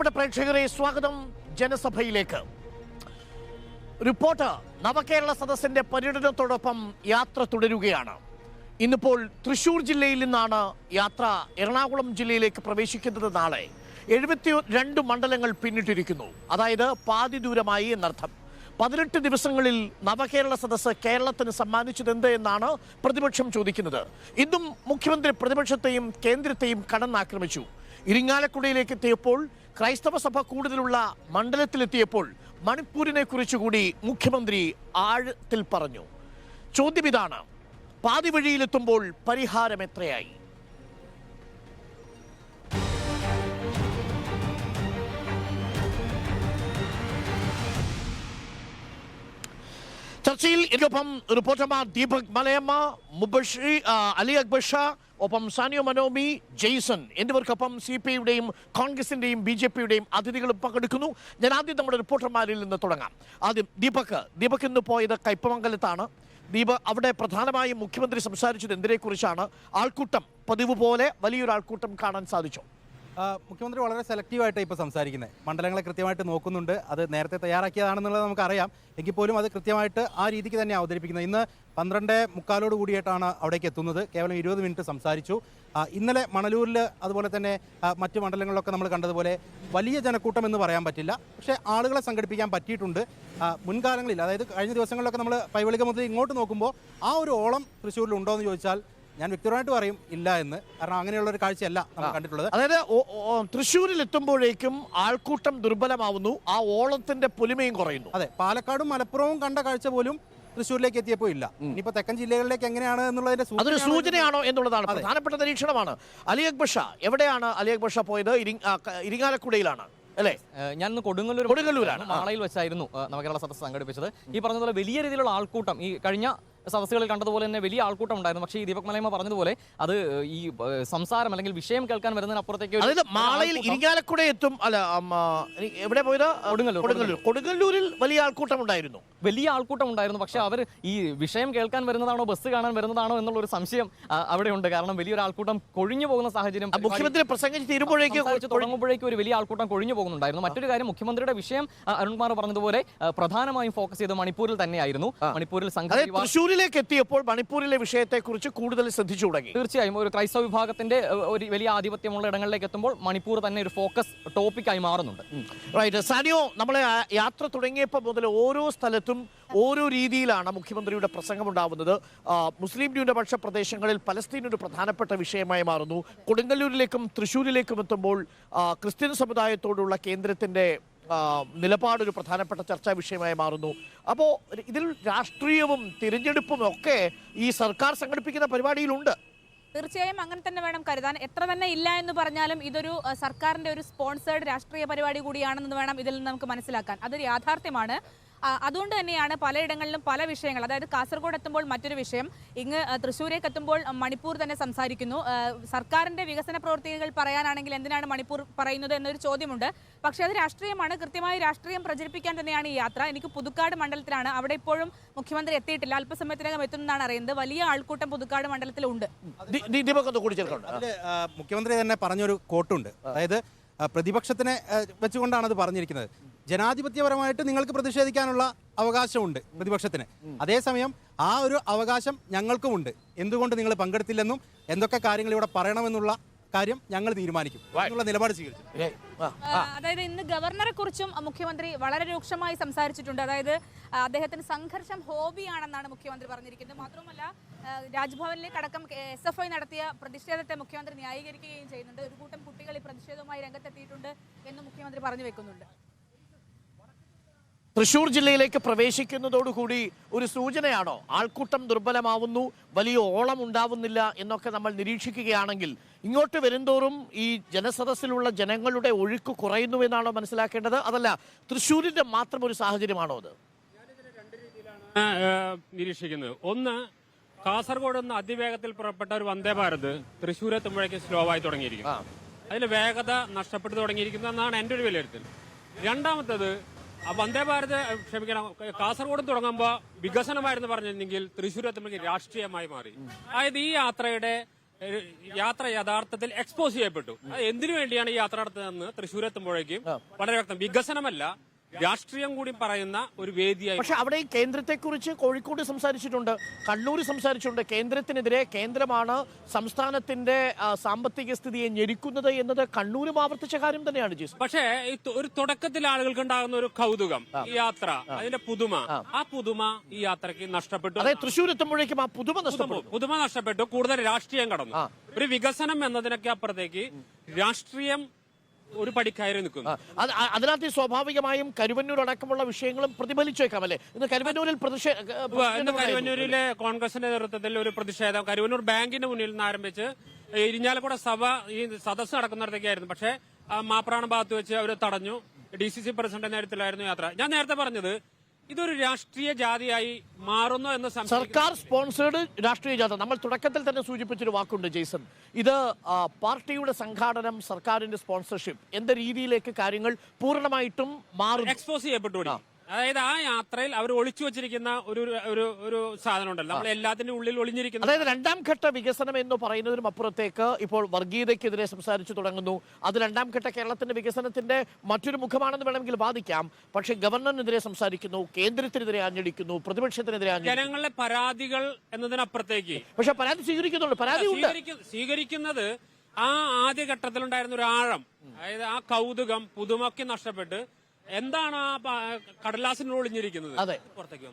പ്രിയപ്പെട്ട പ്രേക്ഷകരെ, സ്വാഗതം ജനസഭയിലേക്ക്. റിപ്പോർട്ടർ നവകേരള സദസ്സിന്റെ പര്യടനത്തോടൊപ്പം യാത്ര തുടരുകയാണ്. ഇന്നിപ്പോൾ തൃശൂർ ജില്ലയിൽ നിന്നാണ് യാത്ര എറണാകുളം ജില്ലയിലേക്ക് പ്രവേശിക്കുന്നത്. നാളെ 72 മണ്ഡലങ്ങൾ പിന്നിട്ടിരിക്കുന്നു. അതായത് പാതി ദൂരമായി എന്നർത്ഥം. 18 ദിവസങ്ങളിൽ നവകേരള സദസ്സ് കേരളത്തിന് സമ്മാനിച്ചതെന്ത് എന്നാണ് പ്രതിപക്ഷം ചോദിക്കുന്നത്. ഇന്നും മുഖ്യമന്ത്രി പ്രതിപക്ഷത്തെയും കേന്ദ്രത്തെയും കടന്നാക്രമിച്ചു. ഇരിങ്ങാലക്കുടയിലേക്ക് എത്തിയപ്പോൾ, ക്രൈസ്തവ സഭ കൂടുതലുള്ള മണ്ഡലത്തിലെത്തിയപ്പോൾ മണിപ്പൂരിനെ കുറിച്ചുകൂടി മുഖ്യമന്ത്രി ആഴത്തിൽ പറഞ്ഞു. ചോദ്യം ഇതാണ്: പാതി വഴിയിലെത്തുമ്പോൾ പരിഹാരം എത്രയായി? ചർച്ചയിൽ എനിക്കൊപ്പം റിപ്പോർട്ടർമാർ ദീപക് മലയമ്മ, മുബഷി, അലി അക്ബർ ഷാ, ഒപ്പം സാനിയോ മനോമി, ജെയ്സൺ എന്നിവർക്കൊപ്പം CPIയുടെയും കോൺഗ്രസിന്റെയും BJPയുടെയും അതിഥികളും പങ്കെടുക്കുന്നു. ഞാൻ ആദ്യം നമ്മുടെ റിപ്പോർട്ടർമാരിൽ നിന്ന് തുടങ്ങാം. ആദ്യം ദീപക് ഇന്ന് പോയത് കയ്പമംഗലത്താണ്. അവിടെ പ്രധാനമായും മുഖ്യമന്ത്രി സംസാരിച്ചത് എന്തിനെക്കുറിച്ചാണ്? ആൾക്കൂട്ടം പതിവ് പോലെ വലിയൊരു ആൾക്കൂട്ടം കാണാൻ സാധിച്ചോ? മുഖ്യമന്ത്രി വളരെ സെലക്റ്റീവായിട്ട് ഇപ്പോൾ സംസാരിക്കുന്നത്. മണ്ഡലങ്ങളെ കൃത്യമായിട്ട് നോക്കുന്നുണ്ട്. അത് നേരത്തെ തയ്യാറാക്കിയതാണെന്നുള്ളത് നമുക്കറിയാം. എങ്കിൽ പോലും അത് കൃത്യമായിട്ട് ആ രീതിക്ക് തന്നെ അവതരിപ്പിക്കുന്നത്. ഇന്ന് 12:45 കൂടിയിട്ടാണ് അവിടേക്ക് എത്തുന്നത്. കേവലം 20 മിനിറ്റ് സംസാരിച്ചു. ഇന്നലെ മണലൂരിൽ അതുപോലെ തന്നെ മറ്റ് മണ്ഡലങ്ങളിലൊക്കെ നമ്മൾ കണ്ടതുപോലെ വലിയ ജനക്കൂട്ടം എന്ന് പറയാൻ പറ്റില്ല. പക്ഷേ ആളുകളെ സംഘടിപ്പിക്കാൻ പറ്റിയിട്ടുണ്ട്. മുൻകാലങ്ങളിൽ, അതായത് കഴിഞ്ഞ ദിവസങ്ങളിലൊക്കെ നമ്മൾ പൈവളിക മുതൽ ഇങ്ങോട്ട് നോക്കുമ്പോൾ ആ ഒരു ഓളം തൃശ്ശൂരിൽ ഉണ്ടോ എന്ന് ചോദിച്ചാൽ ഞാൻ വ്യക്തിപരമായിട്ട് പറയും ഇല്ല എന്ന്. കാരണം അങ്ങനെയുള്ള ഒരു കാഴ്ചയല്ല നമ്മൾ കണ്ടിട്ടുള്ളത്. അതായത് തൃശ്ശൂരിൽ എത്തുമ്പോഴേക്കും ആൾക്കൂട്ടം ദുർബലമാവുന്നു, ആ ഓളത്തിന്റെ പൊലിമയും കുറയുന്നു. അതെ, പാലക്കാടും മലപ്പുറവും കണ്ട കാഴ്ച പോലും തൃശ്ശൂരിലേക്ക് എത്തിയപ്പോൾ ഇല്ല. ഇനിയിപ്പോൾ തെക്കൻ ജില്ലകളിലേക്ക് എങ്ങനെയാണ് എന്നുള്ളതിന്റെ അതൊരു സൂചനയാണോ എന്നുള്ളതാണ് പ്രധാനപ്പെട്ട നിരീക്ഷണമാണ്. അലി അക്ബർ ഷാ, എവിടെയാണ് അലി അക്ബർ ഷാ പോയത്? ഇരിങ്ങാലക്കുടയിലാണ് അല്ലേ? ഞാൻ കൊടുങ്ങല്ലൂരാണ്. മാളയിൽ വെച്ചായിരുന്നു നവകേരള സദസ്സ് സംഘടിപ്പിച്ചത്. ഈ പറഞ്ഞതുപോലെ വലിയ രീതിയിലുള്ള ആൾക്കൂട്ടം ഈ കഴിഞ്ഞ സദസ്സുകളിൽ കണ്ടതുപോലെ തന്നെ വലിയ ആൾക്കൂട്ടം ഉണ്ടായിരുന്നു. പക്ഷേ ഈ ദീപക് മലയമ്മ പറഞ്ഞതുപോലെ അത് ഈ സംസാരം അല്ലെങ്കിൽ വിഷയം കേൾക്കാൻ വരുന്നതിനപ്പുറത്തേക്ക് മാളയിൽ ഇരിങ്ങാലക്കുട എത്തും. അല്ല, എവിടെ പോയത്? കൊടുങ്ങല്ലൂരിൽ വലിയ ആൾക്കൂട്ടം ഉണ്ടായിരുന്നു. പക്ഷെ അവർ ഈ വിഷയം കേൾക്കാൻ വരുന്നതാണോ ബസ് കാണാൻ വരുന്നതാണോ എന്നുള്ള ഒരു സംശയം അവിടെയുണ്ട്. കാരണം വലിയൊരു ആൾക്കൂട്ടം കൊഴിഞ്ഞു പോകുന്ന സാഹചര്യം മുഖ്യമന്ത്രി പ്രസംഗിച്ച് തുടങ്ങുമ്പോഴേക്കും ഒരു വലിയ ആൾക്കൂട്ടം കൊഴിഞ്ഞു പോകുന്നുണ്ടായിരുന്നു. മറ്റൊരു കാര്യം, മുഖ്യമന്ത്രിയുടെ വിഷയം അരുൺകുമാർ പറഞ്ഞതുപോലെ പ്രധാനമായും ഫോക്കസ് ചെയ്ത് മണിപ്പൂരിൽ തന്നെയായിരുന്നു. മണിപ്പൂരിൽ തൃശ്ശൂരിലേക്ക് എത്തിയപ്പോൾ മണിപ്പൂരിലെ വിഷയത്തെക്കുറിച്ച് കൂടുതൽ ശ്രദ്ധിച്ചു തുടങ്ങി. തീർച്ചയായും ഒരു ക്രൈസ്തവ വിഭാഗത്തിന്റെ ഒരു വലിയ ആധിപത്യമുള്ള ഇടങ്ങളിലേക്ക് എത്തുമ്പോൾ മണിപ്പൂർ തന്നെ ഒരു ഫോക്കസ് ടോപ്പിക്കായി മാറുന്നുണ്ട്. റൈറ്റ്. സാനിയോ, നമ്മളെ യാത്ര തുടങ്ങിയപ്പോൾ മുതൽ ഓരോ സ്ഥലത്തും ഓരോ രീതിയിലാണ് മുഖ്യമന്ത്രിയുടെ പ്രസംഗം ഉണ്ടാവുന്നത്. മുസ്ലിം ന്യൂനപക്ഷ പ്രദേശങ്ങളിൽ പലസ്തീൻ ഒരു പ്രധാനപ്പെട്ട വിഷയമായി മാറുന്നു. കൊടുങ്ങല്ലൂരിലേക്കും തൃശ്ശൂരിലേക്കും എത്തുമ്പോൾ ക്രിസ്ത്യൻ സമുദായത്തോടുള്ള കേന്ദ്രത്തിന്റെ നിലപാടൊരു പ്രധാനപ്പെട്ട ചർച്ചാ വിഷയമായി മാറുന്നു. അപ്പോൾ ഇതിൽ രാഷ്ട്രീയവും തിരഞ്ഞെടുപ്പും ഒക്കെ ഈ സർക്കാർ സംഘടിപ്പിക്കുന്ന പരിപാടിയിലുണ്ട്. തീർച്ചയായും അങ്ങനെ തന്നെ വേണം കരുതാൻ. എത്ര തന്നെ ഇല്ല എന്ന് പറഞ്ഞാലും ഇതൊരു സർക്കാരിന്റെ ഒരു സ്പോൺസേർഡ് രാഷ്ട്രീയ പരിപാടി കൂടിയാണെന്ന് വേണം ഇതിൽ നിന്ന് നമുക്ക് മനസ്സിലാക്കാൻ. അതൊരു യാഥാർത്ഥ്യമാണ്. അതുകൊണ്ട് തന്നെയാണ് പലയിടങ്ങളിലും പല വിഷയങ്ങൾ, അതായത് കാസർഗോഡ് എത്തുമ്പോൾ മറ്റൊരു വിഷയം, ഇങ്ങ് തൃശ്ശൂരേക്ക് എത്തുമ്പോൾ മണിപ്പൂർ തന്നെ സംസാരിക്കുന്നു. സർക്കാരിന്റെ വികസന പ്രവൃത്തികൾ പറയാനാണെങ്കിൽ എന്തിനാണ് മണിപ്പൂർ പറയുന്നത് എന്നൊരു ചോദ്യമുണ്ട്. പക്ഷേ അത് രാഷ്ട്രീയമാണ്. കൃത്യമായി രാഷ്ട്രീയം പ്രചരിപ്പിക്കാൻ തന്നെയാണ് ഈ യാത്ര. എനിക്ക് പുതുക്കാട് മണ്ഡലത്തിലാണ്. അവിടെ ഇപ്പോഴും മുഖ്യമന്ത്രി എത്തിയിട്ടില്ല. അല്പസമയത്തിനകം എത്തുന്നതാണ് അറിയുന്നത്. വലിയ ആൾക്കൂട്ടം പുതുക്കാട് മണ്ഡലത്തിലുണ്ട്. മുഖ്യമന്ത്രി തന്നെ പറഞ്ഞൊരു കോട്ടുണ്ട്. അതായത് പ്രതിപക്ഷത്തിനെ വെച്ചുകൊണ്ടാണ് അത് പറഞ്ഞിരിക്കുന്നത്. ജനാധിപത്യപരമായിട്ട് നിങ്ങൾക്ക് പ്രതിഷേധിക്കാനുള്ള അവകാശമുണ്ട് പ്രതിപക്ഷത്തിന്. അതേസമയം ആ ഒരു അവകാശം ഞങ്ങൾക്കുമുണ്ട്. എന്തുകൊണ്ട് നിങ്ങൾ പങ്കെടുത്തില്ലെന്നും എന്തൊക്കെ കാര്യങ്ങൾ ഇവിടെ പറയണമെന്നുള്ള കാര്യം ഞങ്ങൾ തീരുമാനിക്കും എന്നുള്ള നിലപാട് സ്വീകരിച്ചു. അതായത് ഇന്ന് ഗവർണറെ കുറിച്ചും മുഖ്യമന്ത്രി വളരെ രൂക്ഷമായി സംസാരിച്ചിട്ടുണ്ട്. അതായത് അദ്ദേഹത്തിന് സംഘർഷം ഹോബിയാണെന്നാണ് മുഖ്യമന്ത്രി പറഞ്ഞിരിക്കുന്നത്. മാത്രമല്ല രാജ്ഭവനിലേക്ക് അടക്കം SFI നടത്തിയ പ്രതിഷേധത്തെ മുഖ്യമന്ത്രി ന്യായീകരിക്കുകയും ചെയ്യുന്നുണ്ട്. ഒരു കൂട്ടം കുട്ടികൾ ഈ പ്രതിഷേധവുമായി രംഗത്തെത്തിയിട്ടുണ്ട് എന്ന് മുഖ്യമന്ത്രി പറഞ്ഞു വെക്കുന്നുണ്ട്. തൃശ്ശൂർ ജില്ലയിലേക്ക് പ്രവേശിക്കുന്നതോടുകൂടി ഒരു സൂചനയാണോ? ആൾക്കൂട്ടം ദുർബലമാവുന്നു, വലിയ ഓളം ഉണ്ടാവുന്നില്ല എന്നൊക്കെ നമ്മൾ നിരീക്ഷിക്കുകയാണെങ്കിൽ ഇങ്ങോട്ട് വരുന്തോറും ഈ ജനസദസ്സിലുള്ള ജനങ്ങളുടെ ഒഴുക്ക് കുറയുന്നു എന്നാണോ മനസ്സിലാക്കേണ്ടത്? അതല്ല തൃശ്ശൂരിന്റെ മാത്രം ഒരു സാഹചര്യമാണോ അത്? നിരീക്ഷിക്കുന്നത് ഒന്ന്, കാസർഗോഡ് നിന്ന് അതിവേഗത്തിൽ പുറപ്പെട്ട ഒരു വന്ദേ ഭാരത് തൃശ്ശൂർ എത്തുമ്പോഴേക്കും സ്ലോ ആയി തുടങ്ങിയിരിക്കും. അതിൽ വേഗത നഷ്ടപ്പെട്ടു തുടങ്ങിയിരിക്കുന്നു എന്നാണ് എൻ്റെ ഒരു വിലയിരുത്തൽ. രണ്ടാമത്തത്, വന്ദേ ഭാരത് കാസർഗോഡ് തുടങ്ങുമ്പോൾ വികസനമായിരുന്നു പറഞ്ഞിരുന്നെങ്കിൽ തൃശ്ശൂർ എത്തുമ്പോഴേക്കും രാഷ്ട്രീയമായി മാറി. അതായത് ഈ യാത്രയുടെ യാത്ര യഥാർത്ഥത്തിൽ എക്സ്പോസ് ചെയ്യപ്പെട്ടു. അത് എന്തിനു വേണ്ടിയാണ് ഈ യാത്ര നടത്തുന്നതെന്ന് തൃശ്ശൂർ എത്തുമ്പോഴേക്കും വളരെ വ്യക്തം. വികസനമല്ല, രാഷ്ട്രീയം കൂടി പറയുന്ന ഒരു വേദിയായി. പക്ഷെ അവിടെ ഈ കേന്ദ്രത്തെക്കുറിച്ച് കോഴിക്കോട് സംസാരിച്ചിട്ടുണ്ട്, കണ്ണൂർ സംസാരിച്ചിട്ടുണ്ട്. കേന്ദ്രത്തിനെതിരെ കേന്ദ്രമാണ് സംസ്ഥാനത്തിന്റെ സാമ്പത്തിക സ്ഥിതിയെ ഞെരുക്കുന്നത് എന്നത് കണ്ണൂരും ആവർത്തിച്ച കാര്യം തന്നെയാണ് ജീസ്. പക്ഷേ ഒരു തുടക്കത്തിൽ ആളുകൾക്ക് ഉണ്ടാകുന്ന ഒരു കൗതുകം, ഈ യാത്ര, അതിന്റെ പുതുമ, ആ പുതുമ ഈ യാത്രയ്ക്ക് നഷ്ടപ്പെട്ടു. അതായത് തൃശ്ശൂർ എത്തുമ്പോഴേക്കും ആ പുതുമ നഷ്ടപ്പെട്ടു. കൂടുതൽ രാഷ്ട്രീയം കടന്നു. ഒരു വികസനം എന്നതിനൊക്കെ അപ്പുറത്തേക്ക് രാഷ്ട്രീയം ഒരു പടിക്കയറി നിൽക്കുന്നു. അതിനകത്ത് സ്വാഭാവികമായും കരുവന്നൂർ അടക്കമുള്ള വിഷയങ്ങളും പ്രതിഫലിച്ചേക്കാം അല്ലേ? ഇന്ന് കരുവന്നൂരിൽ കരുവന്നൂരിലെ കോൺഗ്രസിന്റെ നേതൃത്വത്തിൽ ഒരു പ്രതിഷേധം കരുവന്നൂർ ബാങ്കിന്റെ മുന്നിൽ നിന്ന് ആരംഭിച്ച് ഇരിഞ്ഞാലക്കുട സഭ ഈ സദസ്സ് നടക്കുന്നിടത്തേക്കായിരുന്നു. പക്ഷേ മാപ്രാണ ഭാഗത്ത് വെച്ച് അവർ തടഞ്ഞു. DCC പ്രസിഡന്റ് നേതൃത്വത്തിലായിരുന്നു യാത്ര. ഞാൻ നേരത്തെ പറഞ്ഞത് ഇതൊരു രാഷ്ട്രീയ ജാതിയായി മാറുന്നു എന്ന് സർക്കാർ സ്പോൺസേഡ് രാഷ്ട്രീയ ജാഥ. നമ്മൾ തുടക്കത്തിൽ തന്നെ സൂചിപ്പിച്ചൊരു വാക്കുണ്ട് ജെയ്സൺ. ഇത് പാർട്ടിയുടെ സംഘാടനം, സർക്കാരിന്റെ സ്പോൺസർഷിപ്പ് എന്ന രീതിയിലേക്ക് കാര്യങ്ങൾ പൂർണ്ണമായിട്ടും മാറും, എക്സ്പോസ് ചെയ്യപ്പെട്ടു. അതായത് ആ യാത്രയിൽ അവർ ഒളിച്ചു വെച്ചിരിക്കുന്ന ഒരു സാധനം ഉണ്ടല്ലോ, നമ്മൾ എല്ലാത്തിന്റെ ഉള്ളിൽ ഒളിഞ്ഞിരിക്കുന്ന. അതായത് രണ്ടാം ഘട്ട വികസനം എന്ന് പറയുന്നതിനും അപ്പുറത്തേക്ക് ഇപ്പോൾ വർഗീയതയ്ക്കെതിരെ സംസാരിച്ചു തുടങ്ങുന്നു. അത് രണ്ടാം ഘട്ട കേരളത്തിന്റെ വികസനത്തിന്റെ മറ്റൊരു മുഖമാണെന്ന് വേണമെങ്കിൽ വാദിക്കാം. പക്ഷേ ഗവർണറിനെതിരെ സംസാരിക്കുന്നു, കേന്ദ്രത്തിനെതിരെ ആഞ്ഞടിക്കുന്നു, പ്രതിപക്ഷത്തിനെതിരെ ജനങ്ങളുടെ പരാതികൾ എന്നതിനപ്പുറത്തേക്ക്. പക്ഷെ പരാതി സ്വീകരിക്കുന്നുണ്ട്, പരാതി സ്വീകരിക്കുന്നത് ആ ആദ്യഘട്ടത്തിലുണ്ടായിരുന്ന ഒരു ആഴം, അതായത് ആ കൗതുകം, പുതുമൊക്കെ നഷ്ടപ്പെട്ട് എന്താണ് ആ കടലാസിന് ഒളിഞ്ഞിരിക്കുന്നത്. അതെ,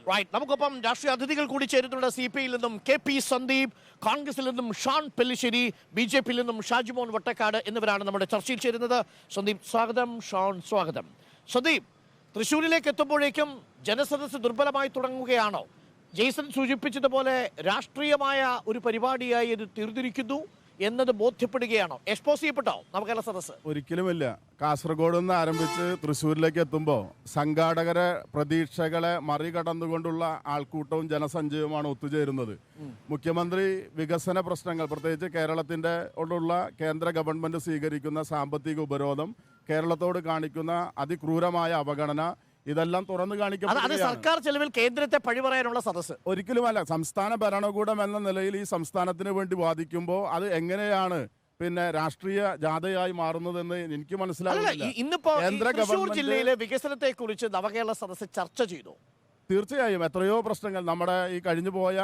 റൈറ്റ്. നമുക്കൊപ്പം രാഷ്ട്രീയ അതിഥികൾ കൂടി ചേരുന്നുണ്ട്. CPIയിൽ നിന്നും KP സന്ദീപ്, കോൺഗ്രസിൽ നിന്നും ഷാൻ പെല്ലിശ്ശേരി, BJPയിൽ നിന്നും ഷാജിമോൻ വട്ടക്കാട് എന്നിവരാണ് നമ്മുടെ ചർച്ചയിൽ ചേരുന്നത്. സന്ദീപ് സ്വാഗതം, ഷാൻ സ്വാഗതം. സന്ദീപ്, തൃശ്ശൂരിലേക്ക് എത്തുമ്പോഴേക്കും ജനസദസ്സ് ദുർബലമായി തുടങ്ങുകയാണോ? ജെയ്സൺ സൂചിപ്പിച്ചതുപോലെ രാഷ്ട്രീയമായ ഒരു പരിപാടിയായി ഇത് തീർന്നിരിക്കുന്നു എന്നത് ബോധ്യപ്പെടുകയാണോ? എക്സ്പോസ് ചെയ്യപ്പെട്ടോ നവകേരള സദസ്സ്? ഒരിക്കലുമില്ല. കാസർഗോഡ് നിന്ന് ആരംഭിച്ച് തൃശ്ശൂരിലേക്ക് എത്തുമ്പോൾ സംഘാടകരെ പ്രതീക്ഷകളെ മറികടന്നുകൊണ്ടുള്ള ആൾക്കൂട്ടവും ജനസഞ്ചയവുമാണ് ഒത്തുചേരുന്നത്. മുഖ്യമന്ത്രി വികസന പ്രശ്നങ്ങൾ, പ്രത്യേകിച്ച് കേരളത്തിന്റെ ഉള്ള കേന്ദ്ര ഗവൺമെന്റ് സ്വീകരിക്കുന്ന സാമ്പത്തിക ഉപരോധം, കേരളത്തോട് കാണിക്കുന്ന അതിക്രൂരമായ അവഗണന, ഇതെല്ലാം തുറന്നു കാണിക്കപ്പെടുകയാണ്. സർക്കാർ ചെലവിൽ കേന്ദ്രത്തെ പഴിപറയാനുള്ള സദസ്സ് ഒരിക്കലുമല്ല. സംസ്ഥാന ഭരണകൂടം എന്ന നിലയിൽ ഈ സംസ്ഥാനത്തിന് വേണ്ടി വാദിക്കുമ്പോൾ അത് എങ്ങനെയാണ് പിന്നെ രാഷ്ട്രീയ ജാഥയായി മാറുന്നതെന്ന് എനിക്ക് മനസ്സിലാവില്ല. ഇന്നിപ്പോ തൃശ്ശൂർ ജില്ലയിലെ വികസനത്തെ കുറിച്ച് നവകേരള സദസ്സ് ചർച്ച ചെയ്തു. തീർച്ചയായും എത്രയോ പ്രശ്നങ്ങൾ നമ്മുടെ ഈ കഴിഞ്ഞു പോയ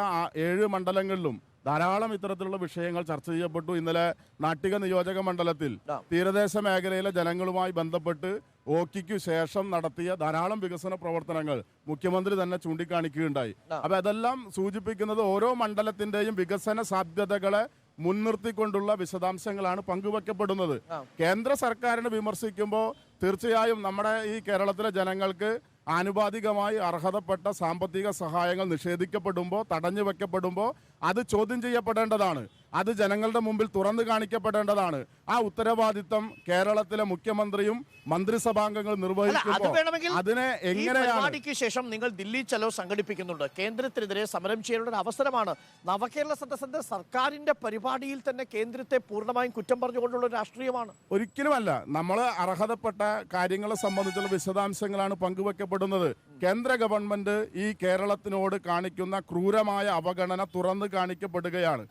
7 മണ്ഡലങ്ങളിലും ധാരാളം ഇത്തരത്തിലുള്ള വിഷയങ്ങൾ ചർച്ച ചെയ്യപ്പെട്ടു. ഇന്നലെ നാട്ടിക നിയോജക മണ്ഡലത്തിൽ തീരദേശ മേഖലയിലെ ജനങ്ങളുമായി ബന്ധപ്പെട്ട് ഓക്കിക്കു ശേഷം നടത്തിയ ധാരാളം വികസന പ്രവർത്തനങ്ങൾ മുഖ്യമന്ത്രി തന്നെ ചൂണ്ടിക്കാണിക്കുകയുണ്ടായി. അപ്പൊ അതെല്ലാം സൂചിപ്പിക്കുന്നത് ഓരോ മണ്ഡലത്തിന്റെയും വികസന സാധ്യതകളെ മുൻനിർത്തിക്കൊണ്ടുള്ള വിശദാംശങ്ങളാണ് പങ്കുവെക്കപ്പെടുന്നത്. കേന്ദ്ര സർക്കാരിനെ വിമർശിക്കുമ്പോൾ തീർച്ചയായും നമ്മുടെ ഈ കേരളത്തിലെ ജനങ്ങൾക്ക് ആനുപാതികമായി അർഹതപ്പെട്ട സാമ്പത്തിക സഹായങ്ങൾ നിഷേധിക്കപ്പെടുമ്പോൾ, തടഞ്ഞു വെക്കപ്പെടുമ്പോൾ അത് ചോദ്യം ചെയ്യപ്പെടേണ്ടതാണ്. അത് ജനങ്ങളുടെ മുമ്പിൽ തുറന്നു കാണിക്കപ്പെടേണ്ടതാണ്. ആ ഉത്തരവാദിത്തം കേരളത്തിലെ മുഖ്യമന്ത്രിയും മന്ത്രിസഭാംഗങ്ങൾ നിർവഹിക്കുമ്പോൾ അതിനെ എങ്ങനെയാണ് ശേഷം നിങ്ങൾ ദില്ലി ചലോ സംഘടിപ്പിക്കുന്നുണ്ട്. കേന്ദ്രത്തിനെതിരെ സമരം ചെയ്യാനുള്ള ഒരു അവസരമാണ്. നവകേരള സദസ്സിന്റെ സർക്കാരിന്റെ പരിപാടിയിൽ തന്നെ കേന്ദ്രത്തെ പൂർണ്ണമായും കുറ്റം പറഞ്ഞുകൊണ്ടുള്ള രാഷ്ട്രീയമാണ്. ഒരിക്കലുമല്ല. നമ്മൾ അർഹതപ്പെട്ട കാര്യങ്ങളെ സംബന്ധിച്ചുള്ള വിശദാംശങ്ങളാണ് പങ്കുവെക്കപ്പെടുന്നത്. കേന്ദ്ര ഗവൺമെന്റ് ഈ കേരളത്തിനോട് കാണിക്കുന്ന ക്രൂരമായ അവഗണന തുറന്നു കാണിക്കപ്പെടുകയാണ്.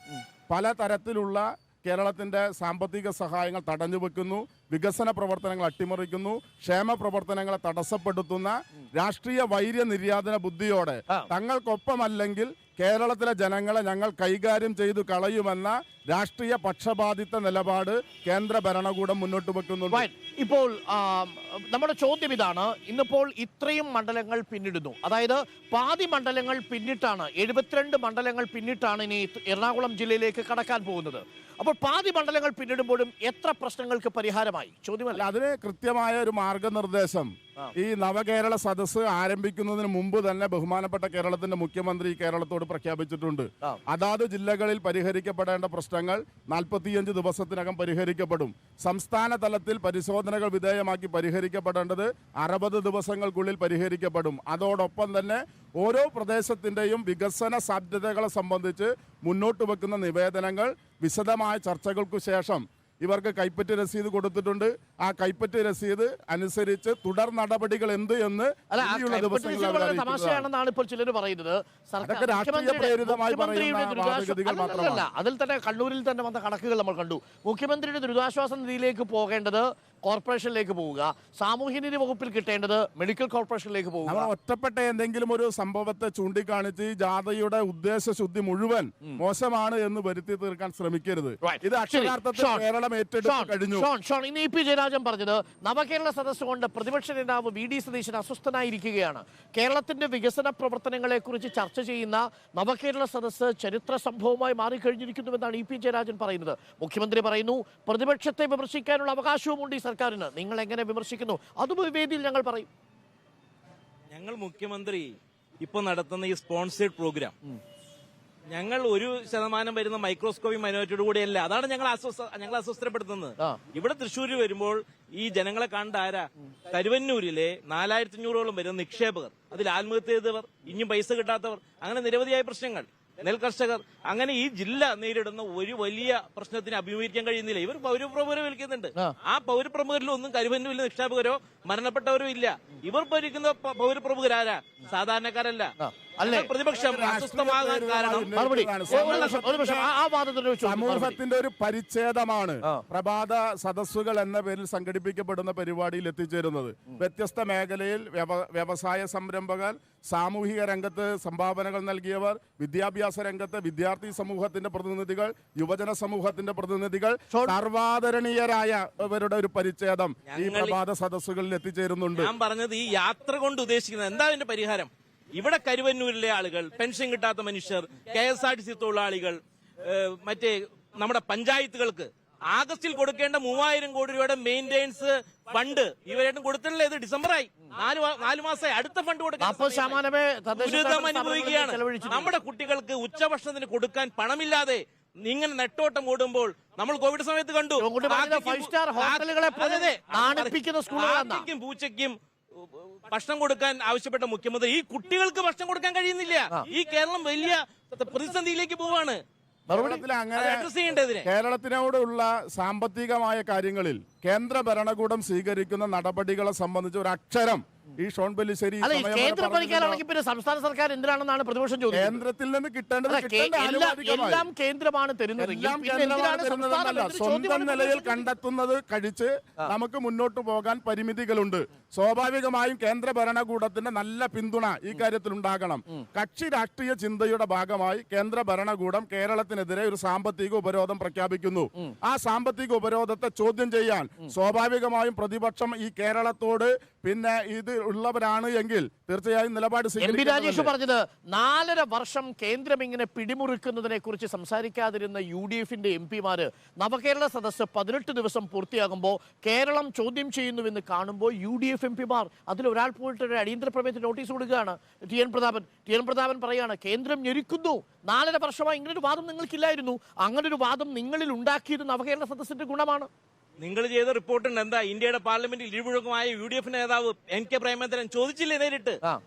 പല തരത്തിലുള്ള കേരളത്തിന്റെ സാമ്പത്തിക സഹായങ്ങൾ തടഞ്ഞു വെക്കുന്നു, വികസന പ്രവർത്തനങ്ങൾ അട്ടിമറിക്കുന്നു, ക്ഷേമ പ്രവർത്തനങ്ങളെ തടസ്സപ്പെടുത്തുന്ന രാഷ്ട്രീയ വൈര്യ നിര്യാതന ബുദ്ധിയോടെ തങ്ങൾക്കൊപ്പമല്ലെങ്കിൽ കേരളത്തിലെ ജനങ്ങളെ ഞങ്ങൾ കൈകാര്യം ചെയ്തു കളയുമെന്ന രാഷ്ട്രീയ പക്ഷപാതിത്വ നിലപാട് കേന്ദ്ര ഭരണകൂടം മുന്നോട്ട് വെക്കുന്നുണ്ട്. ഇപ്പോൾ നമ്മുടെ ചോദ്യം ഇതാണ്. ഇന്നിപ്പോൾ ഇത്രയും മണ്ഡലങ്ങൾ പിന്നിടുന്നു. അതായത് പാതി മണ്ഡലങ്ങൾ പിന്നിട്ടാണ്, 72 മണ്ഡലങ്ങൾ പിന്നിട്ടാണ് ഇനി എറണാകുളം ജില്ലയിലേക്ക് കടക്കാൻ പോകുന്നത്. അപ്പോൾ പാതി മണ്ഡലങ്ങൾ പിന്നിടുമ്പോഴും എത്ര പ്രശ്നങ്ങൾക്ക് പരിഹാരമായി? ചോദ്യമല്ല, അതിന് കൃത്യമായ ഒരു മാർഗനിർദ്ദേശം ഈ നവകേരള സദസ്സ് ആരംഭിക്കുന്നതിന് മുമ്പ് തന്നെ ബഹുമാനപ്പെട്ട കേരളത്തിന്റെ മുഖ്യമന്ത്രി കേരളത്തോട് പ്രഖ്യാപിച്ചിട്ടുണ്ട്. അതാത് ജില്ലകളിൽ പരിഹരിക്കപ്പെടേണ്ട പ്രശ്നങ്ങൾ 45 ദിവസത്തിനകം പരിഹരിക്കപ്പെടും. സംസ്ഥാന തലത്തിൽ പരിശോധനകൾ വിധേയമാക്കി പരിഹരിക്കപ്പെടേണ്ടത് 60 ദിവസങ്ങൾക്കുള്ളിൽ പരിഹരിക്കപ്പെടും. അതോടൊപ്പം തന്നെ ഓരോ പ്രദേശത്തിന്റെയും വികസന സാധ്യതകളെ സംബന്ധിച്ച് മുന്നോട്ട് വെക്കുന്ന നിവേദനങ്ങൾ വിശദമായ ചർച്ചകൾക്കു ശേഷം ഇവർക്ക് കൈപ്പറ്റ് രസീത് കൊടുത്തിട്ടുണ്ട്. ആ കൈപ്പറ്റ് രസീത് അനുസരിച്ച് തുടർ നടപടികൾ എന്ത് എന്ന് അല്ല, ആ ഇനിയുള്ള കൈപ്പറ്റ് ദിവസങ്ങളിൽ രസീത് അവർ വളരെ അറിയിക്കുന്നതാണ്. തമാശയാണെന്നാണ് ഇപ്പോൾ ചിലർ പറയുന്നത്. അതൊക്കെ രാഷ്ട്രീയ പ്രേരിതമായി പറയുന്ന വാദഗതികൾ മാത്രമാണ്. അതിൽ തന്നെ കണ്ണൂരിൽ തന്നെ വന്ന കണക്കുകൾ നമ്മൾ കണ്ടു. മുഖ്യമന്ത്രിയുടെ ദുരിതാശ്വാസ നിധിയിലേക്ക് പോകേണ്ടത് കോർപ്പറേഷനിലേക്ക് പോവുക, സാമൂഹ്യനീതി വകുപ്പിൽ കിട്ടേണ്ടത് മെഡിക്കൽ കോർപ്പറേഷനിലേക്ക് പോവുക. നമ്മൾ ഒറ്റപ്പെട്ട എന്തെങ്കിലും ഒരു സംഭവത്തെ ചൂണ്ടിക്കാണിച്ച് ഈ ജാഥയുടെ ഉദ്ദേശശുദ്ധി മുഴുവൻ മോശമാണ് എന്ന് വരുത്തി തീർക്കാൻ ശ്രമിക്കരുത്. ഇത് അക്ഷരാർത്ഥത്തിൽ കേരളം ഏറ്റെടുത്ത് കഴിഞ്ഞു. ഇന്ന് ഇ പി ജയരാജൻ പറഞ്ഞത് നവകേരള സദസ്സ് കൊണ്ട് പ്രതിപക്ഷ നേതാവ് വി ഡി സതീശൻ അസ്വസ്ഥനായിരിക്കുകയാണ്. കേരളത്തിന്റെ വികസന പ്രവർത്തനങ്ങളെ കുറിച്ച് ചർച്ച ചെയ്യുന്ന നവകേരള സദസ്സ് ചരിത്ര സംഭവമായി മാറിക്കഴിഞ്ഞിരിക്കുന്നുവെന്നാണ് ഇ പി ജയരാജൻ പറയുന്നത്. മുഖ്യമന്ത്രി പറയുന്നു പ്രതിപക്ഷത്തെ വിമർശിക്കാനുള്ള അവകാശവുമുണ്ട് ഈ സർക്കാരിന്. നിങ്ങൾ എങ്ങനെ വിമർശിക്കുന്നു? അതും ഒരു വേദിയിൽ ഞങ്ങൾ പറയും. ഞങ്ങൾ മുഖ്യമന്ത്രി ഇപ്പൊ നടത്തുന്ന ഈ സ്പോൺസേഡ് പ്രോഗ്രാം ഞങ്ങൾ 1% വരുന്ന മൈക്രോസ്കോപ്പി മൈനോറിറ്റിയോട് കൂടിയല്ല. അതാണ് ഞങ്ങൾ അസ്വസ്ഥപ്പെടുത്തുന്നത്. ഇവിടെ തൃശ്ശൂരിൽ വരുമ്പോൾ ഈ ജനങ്ങളെ കണ്ട ആരാ? കരുവന്നൂരിലെ 4500ഓളം വരുന്ന നിക്ഷേപകർ, അതിൽ ആത്മഹത്യ ചെയ്തവർ, ഇനിയും പൈസ കിട്ടാത്തവർ, അങ്ങനെ നിരവധിയായ പ്രശ്നങ്ങൾ, നെൽകർഷകർ, അങ്ങനെ ഈ ജില്ല നേരിടുന്ന ഒരു വലിയ പ്രശ്നത്തിന് അഭിമുഖീകരിക്കാൻ കഴിയുന്നില്ല. ഇവർ പൗരപ്രമുഖരെ വിളിക്കുന്നുണ്ട്. ആ പൗരപ്രമുഖരിലൊന്നും കരുവന്നൂരിൽ നിക്ഷേപകരോ മരണപ്പെട്ടവരോ ഇല്ല. ഇവർ ഭരിക്കുന്ന പൗരപ്രമുഖരാരാ? സാധാരണക്കാരല്ല. പ്രതിപക്ഷം അസ്വസ്ഥമാകാൻ കാരണം സമൂഹത്തിന്റെ ഒരു പരിച്ഛേദമാണ് പ്രഭാത സദസ്സുകൾ എന്ന പേരിൽ സംഘടിപ്പിക്കപ്പെടുന്ന പരിപാടിയിൽ എത്തിച്ചേരുന്നത്. വ്യത്യസ്ത മേഖലയിൽ വ്യവസായ സംരംഭകർ, സാമൂഹിക രംഗത്ത് സംഭാവനകൾ നൽകിയവർ, വിദ്യാഭ്യാസ രംഗത്ത് വിദ്യാർത്ഥി സമൂഹത്തിന്റെ പ്രതിനിധികൾ, യുവജന സമൂഹത്തിന്റെ പ്രതിനിധികൾ, സർവാദരണീയരായവരുടെ ഒരു പരിച്ഛേദം ഈ പ്രഭാത സദസ്സുകളിൽ എത്തിച്ചേരുന്നുണ്ട്. ഞാൻ പറഞ്ഞത് ഈ യാത്ര കൊണ്ട് ഉദ്ദേശിക്കുന്നത് എന്താ അതിന്റെ പരിഹാരം? ഇവിടെ കരുവന്നൂരിലെ ആളുകൾ, പെൻഷൻ കിട്ടാത്ത മനുഷ്യർ, KSRTC തൊഴിലാളികൾ, മറ്റേ നമ്മുടെ പഞ്ചായത്തുകൾക്ക് ആഗസ്റ്റിൽ കൊടുക്കേണ്ട 3000 കോടി രൂപയുടെ മെയിന്റനൻസ് ഫണ്ട് ഇവരായിട്ടും കൊടുത്തിട്ടില്ല. ഇത് ഡിസംബറായി, 4 മാസമായി. അടുത്ത ഫണ്ട് കൊടുക്കാൻ ദുരിതം അനുഭവിക്കുകയാണ്. നമ്മുടെ കുട്ടികൾക്ക് ഉച്ചഭക്ഷണത്തിന് കൊടുക്കാൻ പണമില്ലാതെ ഇങ്ങനെ നെട്ടോട്ടം ഓടുമ്പോൾ നമ്മൾ കോവിഡ് സമയത്ത് കണ്ടു. പൂച്ചയ്ക്കും ഭക്ഷണം കൊടുക്കാൻ ആവശ്യപ്പെട്ട മുഖ്യമന്ത്രി ഈ കുട്ടികൾക്ക് ഭക്ഷണം കൊടുക്കാൻ കഴിയുന്നില്ല. ഈ കേരളം വലിയ പ്രതിസന്ധിയിലേക്ക് പോവാണ്. കേരളത്തിനോടുള്ള സാമ്പത്തികമായ കാര്യങ്ങളിൽ കേന്ദ്ര ഭരണകൂടം സ്വീകരിക്കുന്ന നടപടികളെ സംബന്ധിച്ച് ഒരു അക്ഷരം ഈ ഷോൺ പെല്ലിശ്ശേരി സംസ്ഥാന സർക്കാർ എന്തിനാണെന്നാണ് പ്രതിപക്ഷം ചോദിക്കുന്നത്. കേന്ദ്രത്തിൽ നിന്ന് കിട്ടേണ്ടത് എല്ലാം കേന്ദ്രമാണ് തരുന്നത്. സ്വന്തം നിലയിൽ കണ്ടെത്തുന്നത് കഴിച്ച് നമുക്ക് മുന്നോട്ട് പോകാൻ പരിമിതികളുണ്ട്. സ്വാഭാവികമായും കേന്ദ്ര ഭരണകൂടത്തിന്റെ നല്ല പിന്തുണ ഈ കാര്യത്തിൽ ഉണ്ടാകണം. കക്ഷി രാഷ്ട്രീയ ചിന്തയുടെ ഭാഗമായി കേന്ദ്ര ഭരണകൂടം കേരളത്തിനെതിരെ ഒരു സാമ്പത്തിക ഉപരോധം പ്രഖ്യാപിക്കുന്നു. ആ സാമ്പത്തിക ഉപരോധത്തെ ചോദ്യം ചെയ്യാൻ സ്വാഭാവികമായും പ്രതിപക്ഷം ഈ കേരളത്തോട് പിന്നെ ഇത് ഉള്ളവരാണ് എങ്കിൽ തീർച്ചയായും നിലപാട് രാജേഷ് പറഞ്ഞത് 4.5 വർഷം കേന്ദ്രം ഇങ്ങനെ പിടിമുറുക്കുന്നതിനെ കുറിച്ച് സംസാരിക്കാതിരുന്ന UDF-ന്റെ MP-മാര് നവകേരള സദസ്സ് 18 ദിവസം പൂർത്തിയാകുമ്പോൾ കേരളം ചോദ്യം ചെയ്യുന്നുവെന്ന് കാണുമ്പോൾ UDF MP-മാർ അതിലൊരാൾ പോയിട്ട് ഒരു അടിയന്തര പ്രമേയത്തിന് നോട്ടീസ് കൊടുക്കുകയാണ്. ടി എൻ പ്രതാപൻ പറയാണ് കേന്ദ്രം ഞെരുക്കുന്നു. 4.5 വർഷമായി ഇങ്ങനൊരു വാദം നിങ്ങൾക്കില്ലായിരുന്നു. അങ്ങനൊരു വാദം നിങ്ങളിൽ ഉണ്ടാക്കിയത് നവകേരള സദസ്സിന്റെ ഗുണമാണ്. നിങ്ങൾ ചെയ്ത റിപ്പോർട്ടുണ്ട് എന്താ? ഇന്ത്യയുടെ പാർലമെന്റിൽ ഇരുമുഴക്കമായ UDF നേതാവ് NK പ്രേമചന്ദ്രൻ ചോദിച്ചില്ലേ നേരിട്ട്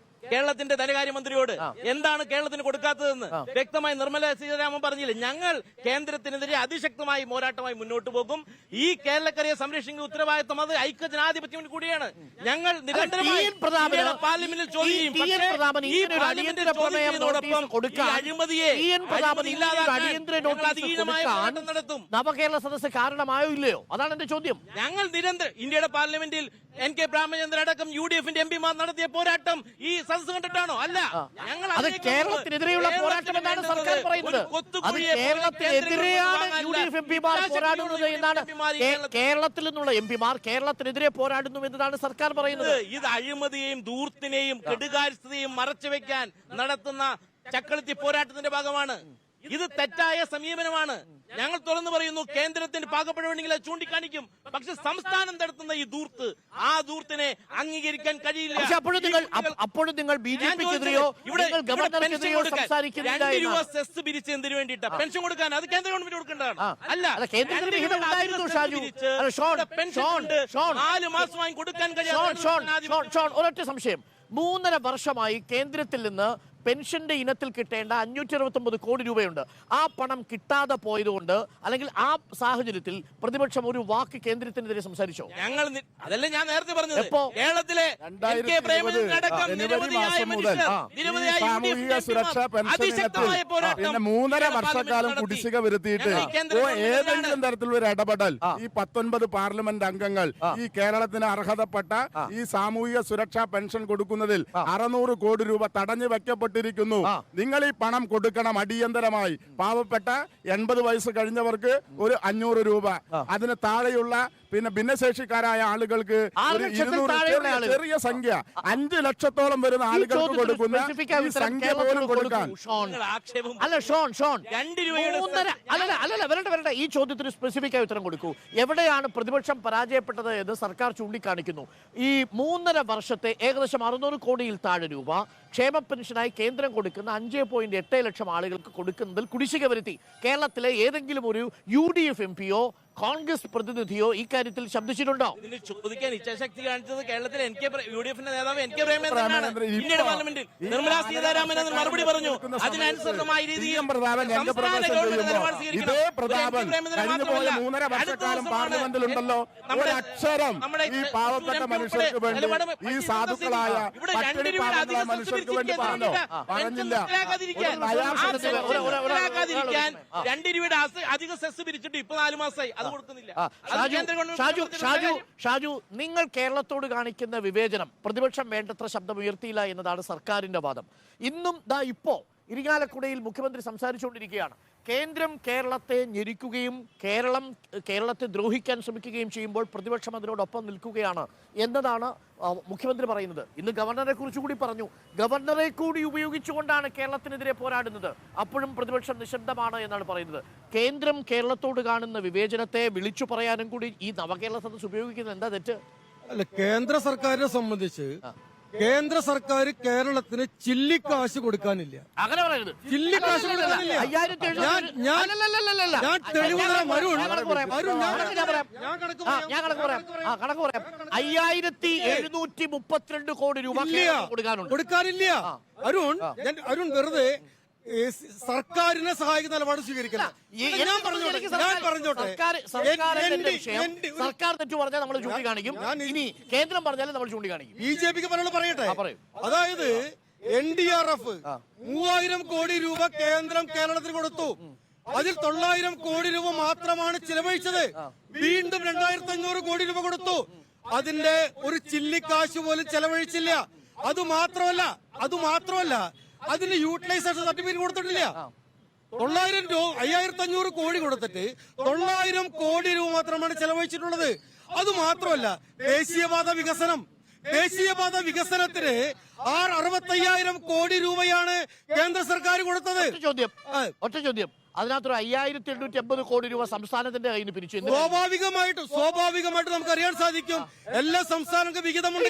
കേരളത്തിന്റെ ധനകാര്യമന്ത്രിയോട് എന്താണ് കേരളത്തിന് കൊടുക്കാത്തതെന്ന്? വ്യക്തമായി നിർമ്മല സീതാരാമൻ പറഞ്ഞില്ലേ, ഞങ്ങൾ കേന്ദ്രത്തിനെതിരെ അതിശക്തമായി പോരാട്ടമായി മുന്നോട്ട് പോകും. ഈ കേരളക്കരയെ സംരക്ഷിക്കുന്ന ഉത്തരവാദിത്വം അത് ഐക്യജനാധിപത്യം കൂടിയാണ്. ഞങ്ങൾ നിരന്തരമായി പാർലമെന്റിൽ ചോദ്യം നടത്തും. നവകേരള സദസ്സ് കാരണമായോ ഇല്ലയോ? അതാണ് എന്റെ ചോദ്യം. ഞങ്ങൾ നിരന്തരം ഇന്ത്യയുടെ പാർലമെന്റിൽ NK പ്രേമചന്ദ്രൻ അടക്കം UDF-ന്റെ MP-മാർ നടത്തിയ പോരാട്ടം ഈ സദസ്സ് കണ്ടിട്ടാണോ? അല്ല, ഞങ്ങൾ അത് കേരളത്തിനെതിരെയുള്ള പോരാട്ടം എന്നാണ് സർക്കാർ പറയുന്നത്. അത് കേരളത്തിനെതിരെയാണ് UDF MP-മാർ പോരാടുന്നത് എന്നാണ്. കേരളത്തിൽ നിന്നുള്ള MP-മാർ കേരളത്തിനെതിരെ പോരാടുന്നു എന്നതാണ് സർക്കാർ പറയുന്നത്. ഇത് അഴിമതിയെയും ധൂർത്തിനെയും കെടുകാര്യസ്ഥതയും മറച്ചുവെക്കാൻ നടത്തുന്ന ചക്കളത്തി പോരാട്ടത്തിന്റെ ഭാഗമാണ്. ഇത് തെറ്റായ സമീപനമാണ്. ഞങ്ങൾ തുറന്നു പറയുന്നു, കേന്ദ്രത്തിന് പാകപ്പെടുവാണെങ്കിൽ അത് ചൂണ്ടിക്കാണിക്കും. പക്ഷെ സംസ്ഥാനം നടത്തുന്ന ഈ ധൂർത്ത്, ആ ധൂർത്തിനെ അംഗീകരിക്കാൻ കഴിയില്ല. അപ്പോഴും നിങ്ങൾ BJP-ക്കെതിരെയോ ഗവർണർക്കെതിരെയോ സംസാരിക്കുന്നില്ല. 2 രൂപ സെസ് പിരിച്ച് എന്തിനു വേണ്ടിയിട്ടാ? പെൻഷൻ കൊടുക്കാൻ. അത് കേന്ദ്ര ഗവൺമെന്റ് കൊടുക്കേണ്ടതാണ്. അല്ല, 4 മാസമായി കൊടുക്കാൻ കഴിയാത്ത ഒരൊറ്റ സംശയം. 3.5 വർഷമായി കേന്ദ്രത്തിൽ നിന്ന് പെൻഷന്റെ ഇനത്തിൽ കിട്ടേണ്ട 569 കോടി രൂപയുണ്ട്. ആ പണം കിട്ടാതെ പോയതുകൊണ്ട് അല്ലെങ്കിൽ ആ സാഹചര്യത്തിൽ പ്രതിപക്ഷം ഒരു വാക്ക് കേന്ദ്രത്തിനെതിരെ സംസാരിച്ചോ? അതല്ലേ ഞാൻ നേരത്തെ പറഞ്ഞത്. എപ്പോ? കേരളത്തിലെ 2020 മാസം മുതൽ സാമൂഹിക സുരക്ഷാ പെൻഷൻ ഇനത്തിൽ പിന്നെ 3.5 വർഷക്കാലം കുടിശ്ശിക വരുത്തിയിട്ട് ഏതെങ്കിലും തരത്തിലുള്ള ഒരു ഇടപെടൽ ഈ 19 പാർലമെന്റ് അംഗങ്ങൾ ഈ കേരളത്തിന് അർഹതപ്പെട്ട ഈ സാമൂഹിക സുരക്ഷാ പെൻഷൻ കൊടുക്കുന്നതിൽ 600 കോടി രൂപ തടഞ്ഞു വെക്കപ്പെട്ടിരിക്കുന്നു. നിങ്ങൾ ഈ പണം കൊടുക്കണം അടിയന്തരമായി. പാവപ്പെട്ട 80 വയസ്സ് കഴിഞ്ഞവർക്ക് ഒരു 500 രൂപ, അതിന് താഴെയുള്ള പിന്നെ ഭിന്നശേഷിക്കാരായ ആളുകൾക്ക് ഒരു 200 ചെറിയ സംഖ്യ 5 ലക്ഷത്തോളം വരുന്ന ആളുകൾക്ക് കൊടുക്കുന്ന ഈ സംഖ്യ പോലും കൊടുക്കാൻ വരട്ടെ. ഈ ചോദ്യത്തിന് സ്പെസിഫിക് ആയി ഉത്തരം കൊടുക്കൂ. എവിടെയാണ് പ്രതിപക്ഷം പരാജയപ്പെട്ടത് എന്ന് സർക്കാർ ചൂണ്ടിക്കാണിക്കുന്നു. ഈ 3.5 വർഷത്തെ ഏകദേശം 600 കോടിയിൽ താഴെ രൂപ ക്ഷേമ പെൻഷനായി കേന്ദ്രം കൊടുക്കുന്ന 5.8 ലക്ഷം ആളുകൾക്ക് കൊടുക്കുന്നതിൽ കുടിശ്ശിക വരുത്തി. കേരളത്തിലെ ഏതെങ്കിലും ഒരു UDF MPയോ കോൺഗ്രസ് പ്രതിനിധിയോ ഇക്കാര്യത്തിൽ ശബ്ദിച്ചിട്ടുണ്ടോ? ഇതിന് ചോദിക്കാൻ ഇച്ഛാശക്തി കാണിച്ചത് കേരളത്തിലെ UDF നേതാവ് NK പ്രേമചന്ദ്രനാണ്. ഇന്ത്യയുടെ പാർലമെന്റിൽ നിർമ്മലാ സീതാരാമൻ അതിന് മറുപടി പറഞ്ഞു. അതിനനുസൃതമായ രീതിയിൽ ഇതേ പ്രതാപൻ കഴിഞ്ഞു പോയ 3.5 വർഷക്കാലം പാർലമെന്റിലുണ്ടല്ലോ. ഒരക്ഷരം ഈ പാവപ്പെട്ട മനുഷ്യർക്ക് വേണ്ടി, ഈ സാധുക്കളായ പട്ടിണി പാവങ്ങളായ മനുഷ്യർക്ക് വേണ്ടി പറഞ്ഞില്ല. 2 രൂപയുടെ അധിക സെസ് പിരിച്ചിട്ട് ഇപ്പൊ 4 മാസമായി അത് കൊടുക്കുന്നില്ല. ഷാജു, നിങ്ങൾ കേരളത്തോട് കാണിക്കുന്ന വിവേചനം പ്രതിപക്ഷം വേണ്ടത്ര ശബ്ദമുയർത്തിയില്ല എന്നതാണ് സർക്കാരിന്റെ വാദം. ഇന്നും ഇപ്പോ ഇരിങ്ങാലക്കുടയിൽ മുഖ്യമന്ത്രി സംസാരിച്ചുകൊണ്ടിരിക്കുകയാണ്. കേന്ദ്രം കേരളത്തെ ഞെരിക്കുകയും കേരളത്തെ ദ്രോഹിക്കാൻ ശ്രമിക്കുകയും ചെയ്യുമ്പോൾ പ്രതിപക്ഷം അതിനോടൊപ്പം നിൽക്കുകയാണ് എന്നതാണ് മുഖ്യമന്ത്രി പറയുന്നത്. ഇന്ന് ഗവർണറെ കുറിച്ച് കൂടി പറഞ്ഞു. ഗവർണറെ കൂടി ഉപയോഗിച്ചുകൊണ്ടാണ് കേരളത്തിനെതിരെ പോരാടുന്നത്. അപ്പോഴും പ്രതിപക്ഷം നിശബ്ദമാണ് എന്നാണ് പറയുന്നത്. കേന്ദ്രം കേരളത്തോട് കാണുന്ന വിവേചനത്തെ വിളിച്ചു പറയാനും കൂടി ഈ നവകേരള സദസ്സ് ഉപയോഗിക്കുന്നത് എന്താ തെറ്റ്? അല്ല, കേന്ദ്ര സർക്കാരിനെ സംബന്ധിച്ച് കേന്ദ്ര സർക്കാർ കേരളത്തിന് ചില്ലിക്കാശ് കൊടുക്കാനില്ല. അങ്ങനെ പറയരുത്. ചില്ലിക്കാശ് കൊടുക്കാനില്ല. ഞാൻ തെളിവ് തരാം. ഞാൻ കണക്ക് പറയാം. 5732 കോടി രൂപ കൊടുക്കാനില്ല. അരുൺ വെറുതെ സർക്കാരിനെ സഹായിക്കുന്ന നിലപാട് സ്വീകരിക്കണം. ഞാൻ പറഞ്ഞോട്ടെ, സർക്കാർ തെറ്റു പറഞ്ഞാൽ നമ്മൾ ചൂണ്ടിക്കാണിക്കും. ഇനി കേന്ദ്രം പറഞ്ഞാലും നമ്മൾ ചൂണ്ടിക്കാണിക്കും. BJPക്ക് പറയാനുള്ള പറയട്ടെ. അതായത് NDRF 3000 കോടി രൂപ കേന്ദ്രം കേരളത്തിന് കൊടുത്തു. അതിൽ 900 കോടി രൂപ മാത്രമാണ് ചിലവഴിച്ചത്. വീണ്ടും 2500 കോടി രൂപ കൊടുത്തു. അതിന്റെ ഒരു ചില്ലിക്കാശ് പോലും ചെലവഴിച്ചില്ല. അതുമാത്രമല്ല അതിന് യൂട്ടിലൈസേഷൻ സർട്ടിഫിക്കറ്റ് കൊടുത്തിട്ടില്ല. 5500 കോടി കൊടുത്തിട്ട് 900 കോടി രൂപ മാത്രമാണ് ചെലവഴിച്ചിട്ടുള്ളത്. അതുമാത്രമല്ല ദേശീയപാത വികസനത്തിന് 65,000 കോടി രൂപയാണ് കേന്ദ്ര സർക്കാർ കൊടുത്തത്. ഒറ്റ ചോദ്യം, അതിനകത്തൊരു 5880 കോടി രൂപ സംസ്ഥാനത്തിന്റെ കയ്യിൽ പിരിച്ചു. സ്വാഭാവികമായിട്ട് നമുക്ക് അറിയാൻ സാധിക്കും. എല്ലാ സംസ്ഥാനങ്ങൾക്കും വിഹിതമുണ്ട്.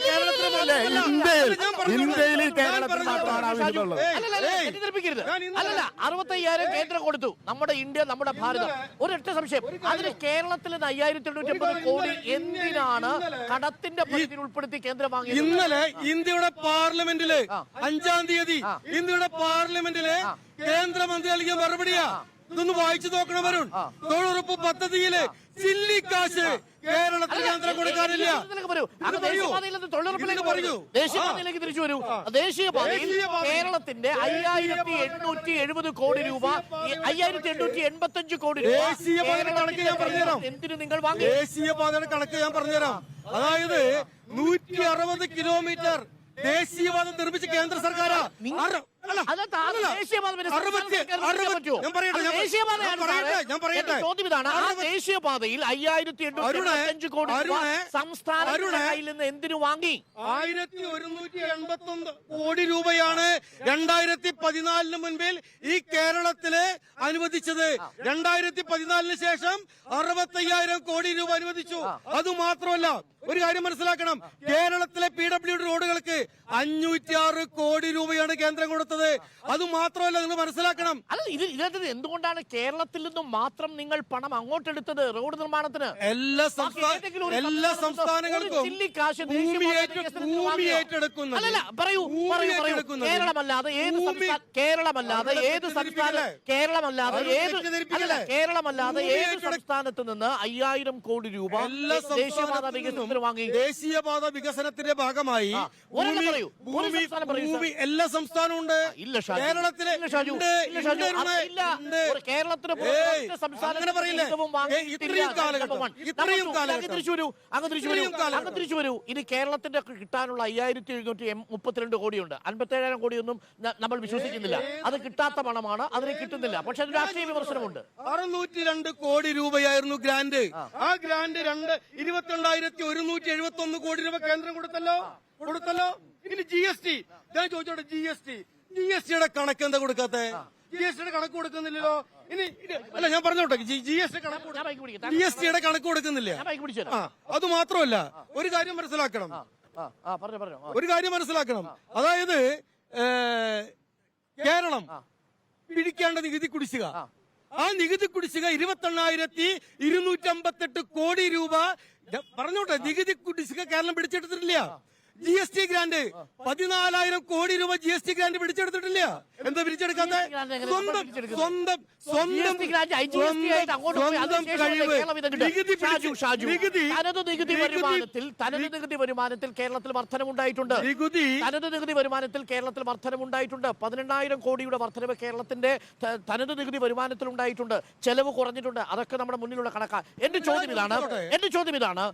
അല്ലല്ല, 65,000 കേന്ദ്രം കൊടുത്തു. നമ്മുടെ ഇന്ത്യ, നമ്മുടെ ഭാരതം. ഒരൊറ്റ സംശയം, അതിന് കേരളത്തിൽ 5880 കോടി എന്തിനാണ് കടത്തിന്റെ പരിധിയിൽ ഉൾപ്പെടുത്തി കേന്ദ്രം വാങ്ങിയത്? ഇന്നലെ ഇന്ത്യയുടെ പാർലമെന്റില് 5-ാം തീയതി ഇന്ത്യയുടെ പാർലമെന്റില് കേന്ദ്രമന്ത്രി നൽകിയ മറുപടിയാ. ഇതൊന്ന് വായിച്ചു നോക്കണം വരുൺ. തൊഴിലുറപ്പ് പദ്ധതിയില് ചില്ലിക്കാശ് കേരളത്തിൽ കേന്ദ്രം കൊടുക്കാനില്ല. ദേശീയപാതയിലേക്ക് തിരിച്ചു വരൂ. ദേശീയപാതയിൽ കേരളത്തിന്റെ 5870 കോടി രൂപ, 5885 കോടി രൂപ എന്തിനു നിങ്ങൾ വാങ്ങി? ദേശീയപാതയുടെ കണക്ക് ഞാൻ പറഞ്ഞുതരാം. അതായത് 160 കിലോമീറ്റർ ദേശീയപാത നിർമ്മിച്ച കേന്ദ്ര സർക്കാരാ. ചോദ്യം ഇതാണ്, ആ ദേശീയപാതയിൽ 5885 കോടി സംസ്ഥാനത്തിന്റെ കയ്യിൽ നിന്ന് എന്തിനു വാങ്ങി? 1181 കോടി രൂപയാണ് 2014 മുൻപിൽ ഈ കേരളത്തില് അനുവദിച്ചത്. 2014 ശേഷം 65,000 കോടി രൂപ അനുവദിച്ചു. അതുമാത്രമല്ല, ഒരു കാര്യം മനസ്സിലാക്കണം, കേരളത്തിലെ PWD റോഡുകൾക്ക് 506 കോടി രൂപയാണ് കേന്ദ്രം കൊടുത്തത്. കൊടുത്തത്. അത് മാത്രമല്ല, നിങ്ങൾ മനസ്സിലാക്കണം, അല്ല ഇതിനകത്ത് എന്തുകൊണ്ടാണ് കേരളത്തിൽ നിന്നും മാത്രം നിങ്ങൾ പണം അങ്ങോട്ടെടുത്തത് റോഡ് നിർമ്മാണത്തിന്? എല്ലാ സംസ്ഥാനങ്ങൾക്കും ഭൂമി ഏറ്റെടുക്കുന്നത് അല്ലല്ല, പറയൂ കേരളമല്ലാതെ ഏത് സംസ്ഥാനത്ത് നിന്ന് 5000 കോടി രൂപ ദേശീയപാത വികസനത്തിന് വാങ്ങി? ദേശീയപാത വികസനത്തിന്റെ ഭാഗമായി ഭൂമി എല്ലാ സംസ്ഥാനവും ഉണ്ട്. ഇല്ല കേരളത്തിലെ കേരളത്തിന് അങ്ങനെ പറയില്ലേ? ഇത്രയും കാലഘട്ടം തിരിച്ചു വരൂ. ഇനി കേരളത്തിന്റെ കിട്ടാനുള്ള 5732 കോടിയുണ്ട്. 57,000 കോടിയൊന്നും നമ്മൾ വിശ്വസിക്കുന്നില്ല. അത് കിട്ടാത്ത പണമാണ്, അതിന് കിട്ടുന്നില്ല. പക്ഷെ അത് രാഷ്ട്രീയ വിമർശനമുണ്ട്. 602 കോടി രൂപയായിരുന്നു ഗ്രാന്റ്. ആ ഗ്രാന്റ് 22,171 കോടി രൂപ കേന്ദ്രം കൊടുത്തല്ലോ. ഇനി GST ഞാൻ ചോദിച്ചോട്ടെ, GSTയുടെ കണക്ക് എന്താ കൊടുക്കാത്തെ? GSTയുടെ കണക്ക് കൊടുക്കുന്നില്ലല്ലോ. ഇനി അല്ല, ഞാൻ പറഞ്ഞോട്ടെ, GSTയുടെ കണക്ക് കൊടുക്കുന്നില്ല. അത് മാത്രമല്ല, ഒരു കാര്യം മനസ്സിലാക്കണം. അതായത് കേരളം പിടിക്കേണ്ട നികുതി കുടിശ്ശിക, ആ നികുതി കുടിശ്ശിക 28,258 കോടി രൂപ. പറഞ്ഞോട്ടെ, നികുതി കുടിശ്ശിക കേരളം പിടിച്ചെടുത്തിട്ടില്ല. GST ഗ്രാന്റ് 14,000 കോടി രൂപ GST ഗ്രാന്റ് പിടിച്ചെടുത്തിട്ടില്ല. എന്താ പിടിച്ചെടുക്കാത്ത? സ്വന്തം നികുതി വരുമാനത്തിൽ കേരളത്തിൽ വർധനമുണ്ടായിട്ടുണ്ട്. 18,000 കോടിയുടെ വർധനവ് കേരളത്തിന്റെ തനത് നികുതി വരുമാനത്തിൽ ഉണ്ടായിട്ടുണ്ട്. ചെലവ് കുറഞ്ഞിട്ടുണ്ട്. അതൊക്കെ നമ്മുടെ മുന്നിലുള്ള കണക്കാണ്. എന്റെ ചോദ്യം ഇതാണ്,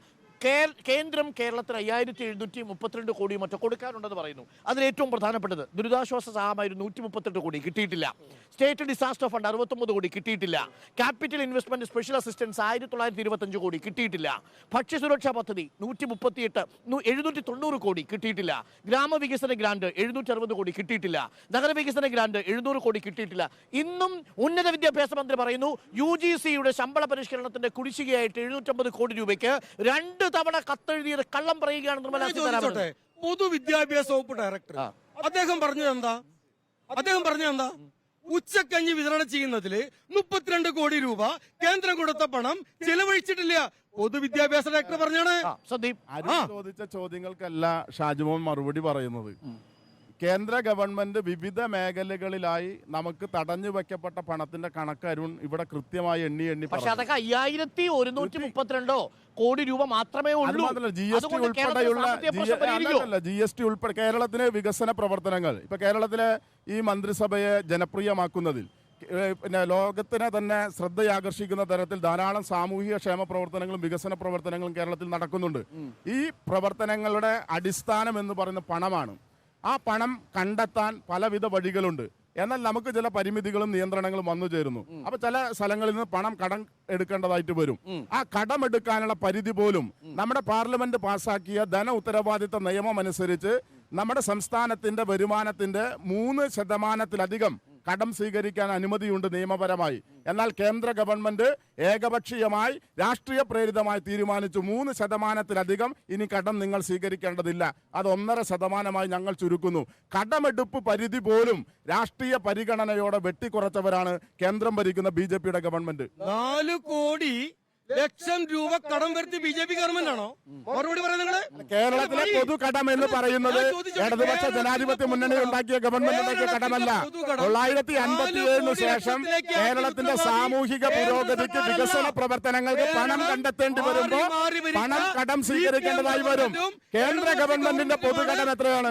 കേന്ദ്രം കേരളത്തിന് 5732 കോടി മറ്റോ കൊടുക്കാനുണ്ടെന്ന് പറയുന്നു. അതിൽ ഏറ്റവും പ്രധാനപ്പെട്ടത് ദുരിതാശ്വാസ സഹായമായിരുന്നു 138 കോടി, കിട്ടിയിട്ടില്ല. സ്റ്റേറ്റ് ഡിസാസ്റ്റർ ഫണ്ട് 69 കോടി, കിട്ടിയിട്ടില്ല. ക്യാപിറ്റൽ ഇൻവെസ്റ്റ്മെന്റ് സ്പെഷ്യൽ അസിസ്റ്റൻസ് 1925 കോടി, കിട്ടിയിട്ടില്ല. ഭക്ഷ്യസുരക്ഷാ പദ്ധതി 790 കോടി, കിട്ടിയിട്ടില്ല. ഗ്രാമവികസന ഗ്രാന്റ് 760 കോടി, കിട്ടിയിട്ടില്ല. നഗരവികസന ഗ്രാന്റ് 700 കോടി, കിട്ടിയിട്ടില്ല. ഇന്നും ഉന്നത വിദ്യാഭ്യാസ മന്ത്രി പറയുന്നു UGCയുടെ ശമ്പള പരിഷ്കരണത്തിന്റെ കുടിശ്ശികയായിട്ട് 750 കോടി രൂപയ്ക്ക് 2 തവണ കത്തെഴുതിയത് കള്ളം പറയുകയാണ് നിർമ്മലാ സീതാരാമൻ. പൊതുവിദ്യാഭ്യാസ വകുപ്പ് ഡയറക്ടർ അദ്ദേഹം പറഞ്ഞത് എന്താ? ഉച്ചക്കഞ്ഞി വിതരണം ചെയ്യുന്നതിൽ 32 കോടി രൂപ കേന്ദ്രം കൊടുത്ത പണം ചെലവഴിച്ചിട്ടില്ല. പൊതുവിദ്യാഭ്യാസ ഡയറക്ടർ പറഞ്ഞാണ്. ചോദിച്ച ചോദ്യങ്ങൾക്കല്ല ഷാജുമോൻ മറുപടി പറയുന്നത്. കേന്ദ്ര ഗവൺമെന്റ് വിവിധ മേഖലകളിലായി നമുക്ക് തടഞ്ഞു വെക്കപ്പെട്ട പണത്തിന്റെ കണക്ക് അരുൺ ഇവിടെ കൃത്യമായി എണ്ണി പക്ഷെ അതൊക്കെ 5132 കോടി രൂപ മാത്രമേ ഉള്ളൂ. GST ഉൾപ്പെടെ കേരളത്തിലെ വികസന പ്രവർത്തനങ്ങൾ, ഇപ്പൊ കേരളത്തിലെ ഈ മന്ത്രിസഭയെ ജനപ്രിയമാക്കുന്നതിൽ പിന്നെ ലോകത്തിനെ തന്നെ ശ്രദ്ധയാകർഷിക്കുന്ന തരത്തിൽ ധാരാളം സാമൂഹിക ക്ഷേമ പ്രവർത്തനങ്ങളും വികസന പ്രവർത്തനങ്ങളും കേരളത്തിൽ നടക്കുന്നുണ്ട്. ഈ പ്രവർത്തനങ്ങളുടെ അടിസ്ഥാനം എന്ന് പറയുന്ന പണമാണ്. ആ പണം കണ്ടെത്താൻ പലവിധ വഴികളുണ്ട്. എന്നാൽ നമുക്ക് ചില പരിമിതികളും നിയന്ത്രണങ്ങളും വന്നു ചേരുന്നു. അപ്പൊ ചില സ്ഥലങ്ങളിൽ നിന്ന് പണം കടം എടുക്കേണ്ടതായിട്ട് വരും. ആ കടമെടുക്കാനുള്ള പരിധി പോലും നമ്മുടെ പാർലമെന്റ് പാസാക്കിയ ധന ഉത്തരവാദിത്ത നിയമം അനുസരിച്ച് നമ്മുടെ സംസ്ഥാനത്തിന്റെ വരുമാനത്തിന്റെ 3% കടം സ്വീകരിക്കാൻ അനുമതിയുണ്ട് നിയമപരമായി. എന്നാൽ കേന്ദ്ര ഗവൺമെന്റ് ഏകപക്ഷീയമായി രാഷ്ട്രീയ പ്രേരിതമായി തീരുമാനിച്ചു 3% ഇനി കടം നിങ്ങൾ സ്വീകരിക്കേണ്ടതില്ല. അത് 1.5% ഞങ്ങൾ ചുരുക്കുന്നു. കടമെടുപ്പ് പരിധി പോലും രാഷ്ട്രീയ പരിഗണനയോടെ വെട്ടിക്കുറച്ചവരാണ് കേന്ദ്രം ഭരിക്കുന്ന BJPയുടെ ഗവൺമെന്റ്. 4 കോടി ലക്ഷം രൂപ കടം വരുത്തി BJP ഗവൺമെന്റ് ആണോ? മറുപടി പറയുന്നത് കേരളത്തിലെ പൊതുകടം എന്ന് പറയുന്നത് ഇടതുപക്ഷ ജനാധിപത്യ മുന്നണി ഉണ്ടാക്കിയ ഗവൺമെന്റ് ഉണ്ടാക്കിയ കടമല്ല. 957 ശേഷം കേരളത്തിന്റെ സാമൂഹിക പുരോഗതിക്ക് വികസന പ്രവർത്തനങ്ങൾക്ക് പണം കണ്ടെത്തേണ്ടി വരുമ്പോൾ പണം കടം സ്വീകരിക്കേണ്ടതായി വരും. കേന്ദ്ര ഗവൺമെന്റിന്റെ പൊതുകടം എത്രയാണ്?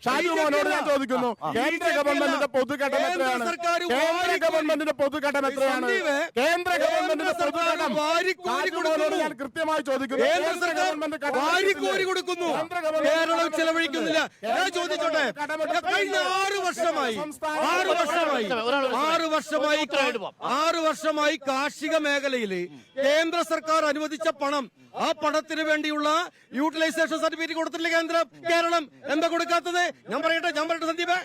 ഷാജു മോനോട് ഞാൻ ചോദിക്കുന്നു, കേന്ദ്ര ഗവൺമെന്റിന്റെ പൊതുകടം എത്രയാണ്? കേന്ദ്ര ഗവൺമെന്റിന്റെ പൊതുകടം ഞാൻ കൃത്യമായി ചോദിക്കുന്നു. വാരിക്കോരി കൊടുക്കുന്നു, കേരളം ചെലവഴിക്കുന്നില്ല. ഞാൻ ചോദിച്ചോട്ടെ, കഴിഞ്ഞ 6 വർഷമായി കാർഷിക മേഖലയിൽ കേന്ദ്ര സർക്കാർ അനുവദിച്ച പണം, ആ പണത്തിന് വേണ്ടിയുള്ള യൂട്ടിലൈസേഷൻ സർട്ടിഫിക്കറ്റ് കൊടുത്തിട്ടില്ല കേരളം. എന്താ കൊടുക്കാത്തത്? ഞാൻ പറയട്ടെ സന്ദീപ്,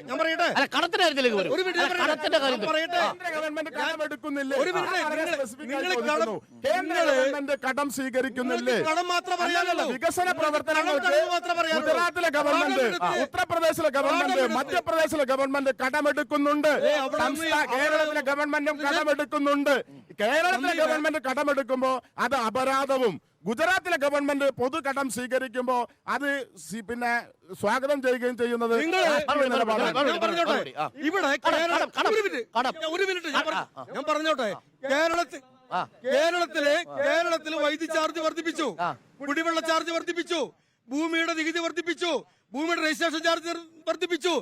കടം സ്വീകരിക്കുന്നില്ലേ? കടം മാത്രം അല്ലല്ല, വികസന പ്രവർത്തനങ്ങൾക്ക് ഗുജറാത്തിലെ ഗവൺമെന്റ്, ഉത്തർപ്രദേശിലെ ഗവൺമെന്റ്, മധ്യപ്രദേശിലെ ഗവൺമെന്റ് കടമെടുക്കുന്നുണ്ട്. കേരളത്തിലെ ഗവൺമെന്റും കടമെടുക്കുന്നുണ്ട്. കേരളത്തിലെ ഗവൺമെന്റ് കടമെടുക്കുമ്പോ അത് അപരാധവും, ഗുജറാത്തിലെ ഗവൺമെന്റ് പൊതു കടം സ്വീകരിക്കുമ്പോ അത് പിന്നെ സ്വാഗതം ചെയ്യുകയും ചെയ്യുന്നത് ഇവിടെ ഒരു മിനിറ്റ് ഞാൻ പറഞ്ഞോട്ടെ. കേരളത്തിലെ വൈദ്യുതി ചാർജ് വർദ്ധിപ്പിച്ചു, കുടിവെള്ള ചാർജ് വർദ്ധിപ്പിച്ചു, ഭൂമിയുടെ നികുതി വർദ്ധിപ്പിച്ചു, ഭൂമിയുടെ രജിസ്ട്രേഷൻ ചാർജ് വർദ്ധിപ്പിച്ചു,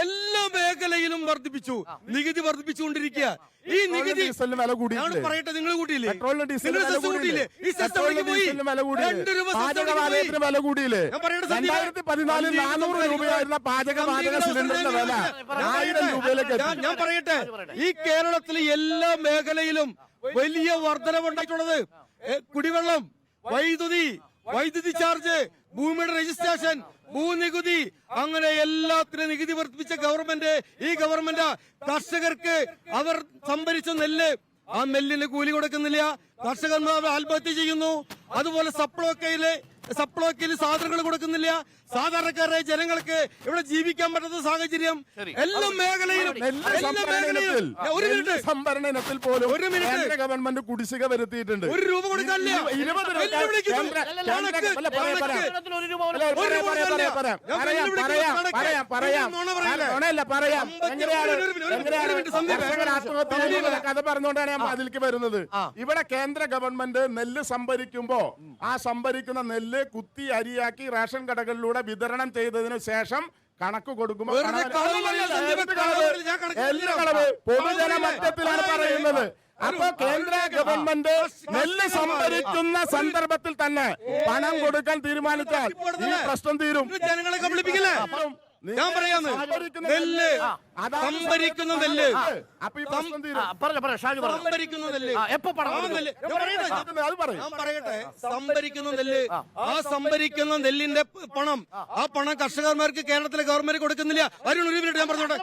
എല്ലാ മേഖലയിലും വർദ്ധിപ്പിച്ചു, നികുതി വർദ്ധിപ്പിച്ചുകൊണ്ടിരിക്കുക. ഈ നികുതി വില കൂടിയില്ലേ? പറയട്ടെ, നിങ്ങൾ കൂട്ടിയില്ലേ? പെട്രോളിനും ഡീസലിനും വില കൂടിയില്ലേ? ഈ സിസ്റ്റത്തിലേക്ക് പോയി വില കൂടിയില്ലേ? പാചകവാതകത്തിന് വില കൂടിയില്ലേ? 2014 400 രൂപയായിരുന്ന പാചകവാതക സിലിണ്ടറിന്റെ വില 1000 രൂപയിലേക്ക്. ഞാൻ പറയട്ടെ, ഈ കേരളത്തിലെ എല്ലാ മേഖലയിലും വലിയ വർധനവുണ്ടായിട്ടുള്ളത്. കുടിവെള്ളം, വൈദ്യുതി ചാർജ്, ഭൂമിയുടെ രജിസ്ട്രേഷൻ, ഭൂനികുതി, അങ്ങനെ എല്ലാത്തിനും നികുതി വർദ്ധിപ്പിച്ച ഗവൺമെന്റ്, ഈ ഗവൺമെന്റ് കർഷകർക്ക് അവർ സംഭരിച്ച നെല്ല്, ആ നെല്ലിന് കൂലി കൊടുക്കുന്നില്ല, കർഷകന്മാർ ആത്മഹത്യ ചെയ്യുന്നു. അതുപോലെ സപ്ലോക്കയില് സാധനങ്ങൾ കൊടുക്കുന്നില്ല. സാധാരണക്കാരായ ജനങ്ങൾക്ക് ഇവിടെ ജീവിക്കാൻ പറ്റുന്ന സാഹചര്യം എല്ലാ മേഖലയിലും. ഒരു സംഭരണത്തിൽ പോലും ഗവൺമെന്റ് കുടിശ്ശിക വരുത്തിയിട്ടുണ്ട്. 1 രൂപ കൊടുക്കാനില്ല. കഥ പറഞ്ഞുകൊണ്ടാണ് ഞാൻ അതിലേക്ക് വരുന്നത്. ഇവിടെ കേന്ദ്ര ഗവൺമെന്റ് നെല്ല് സംഭരിക്കുമ്പോ ആ സംഭരിക്കുന്ന നെല്ല് കുത്തി അരിയാക്കി റേഷൻ കടകളിലൂടെ വിതരണം ചെയ്തതിനു ശേഷം കണക്ക് കൊടുക്കുമ്പോൾ പൊതുജനമധ്യത്തിലാണ് പറയുന്നത്. അപ്പൊ കേന്ദ്ര ഗവൺമെന്റ് നെല്ല് സംഭരിക്കുന്ന സന്ദർഭത്തിൽ തന്നെ പണം കൊടുക്കാൻ തീരുമാനിച്ചാൽ ഈ പ്രശ്നം തീരും. ജനങ്ങളെ കബളിപ്പിക്കില്ലേ? ഞാൻ പറയാന്ന്, നെല്ല് സംഭരിക്കുന്ന നെല്ല്, സംഭരിക്കുന്ന നെല്ല്, ഞാൻ പറയട്ടെ, സംഭരിക്കുന്ന നെല്ല്, ആ സംഭരിക്കുന്ന നെല്ലിന്റെ പണം, ആ പണം കർഷകന്മാർക്ക് കേരളത്തിലെ ഗവൺമെന്റ് കൊടുക്കുന്നില്ല. ഒരു മിനിറ്റ് ഞാൻ പറഞ്ഞോട്ടെ.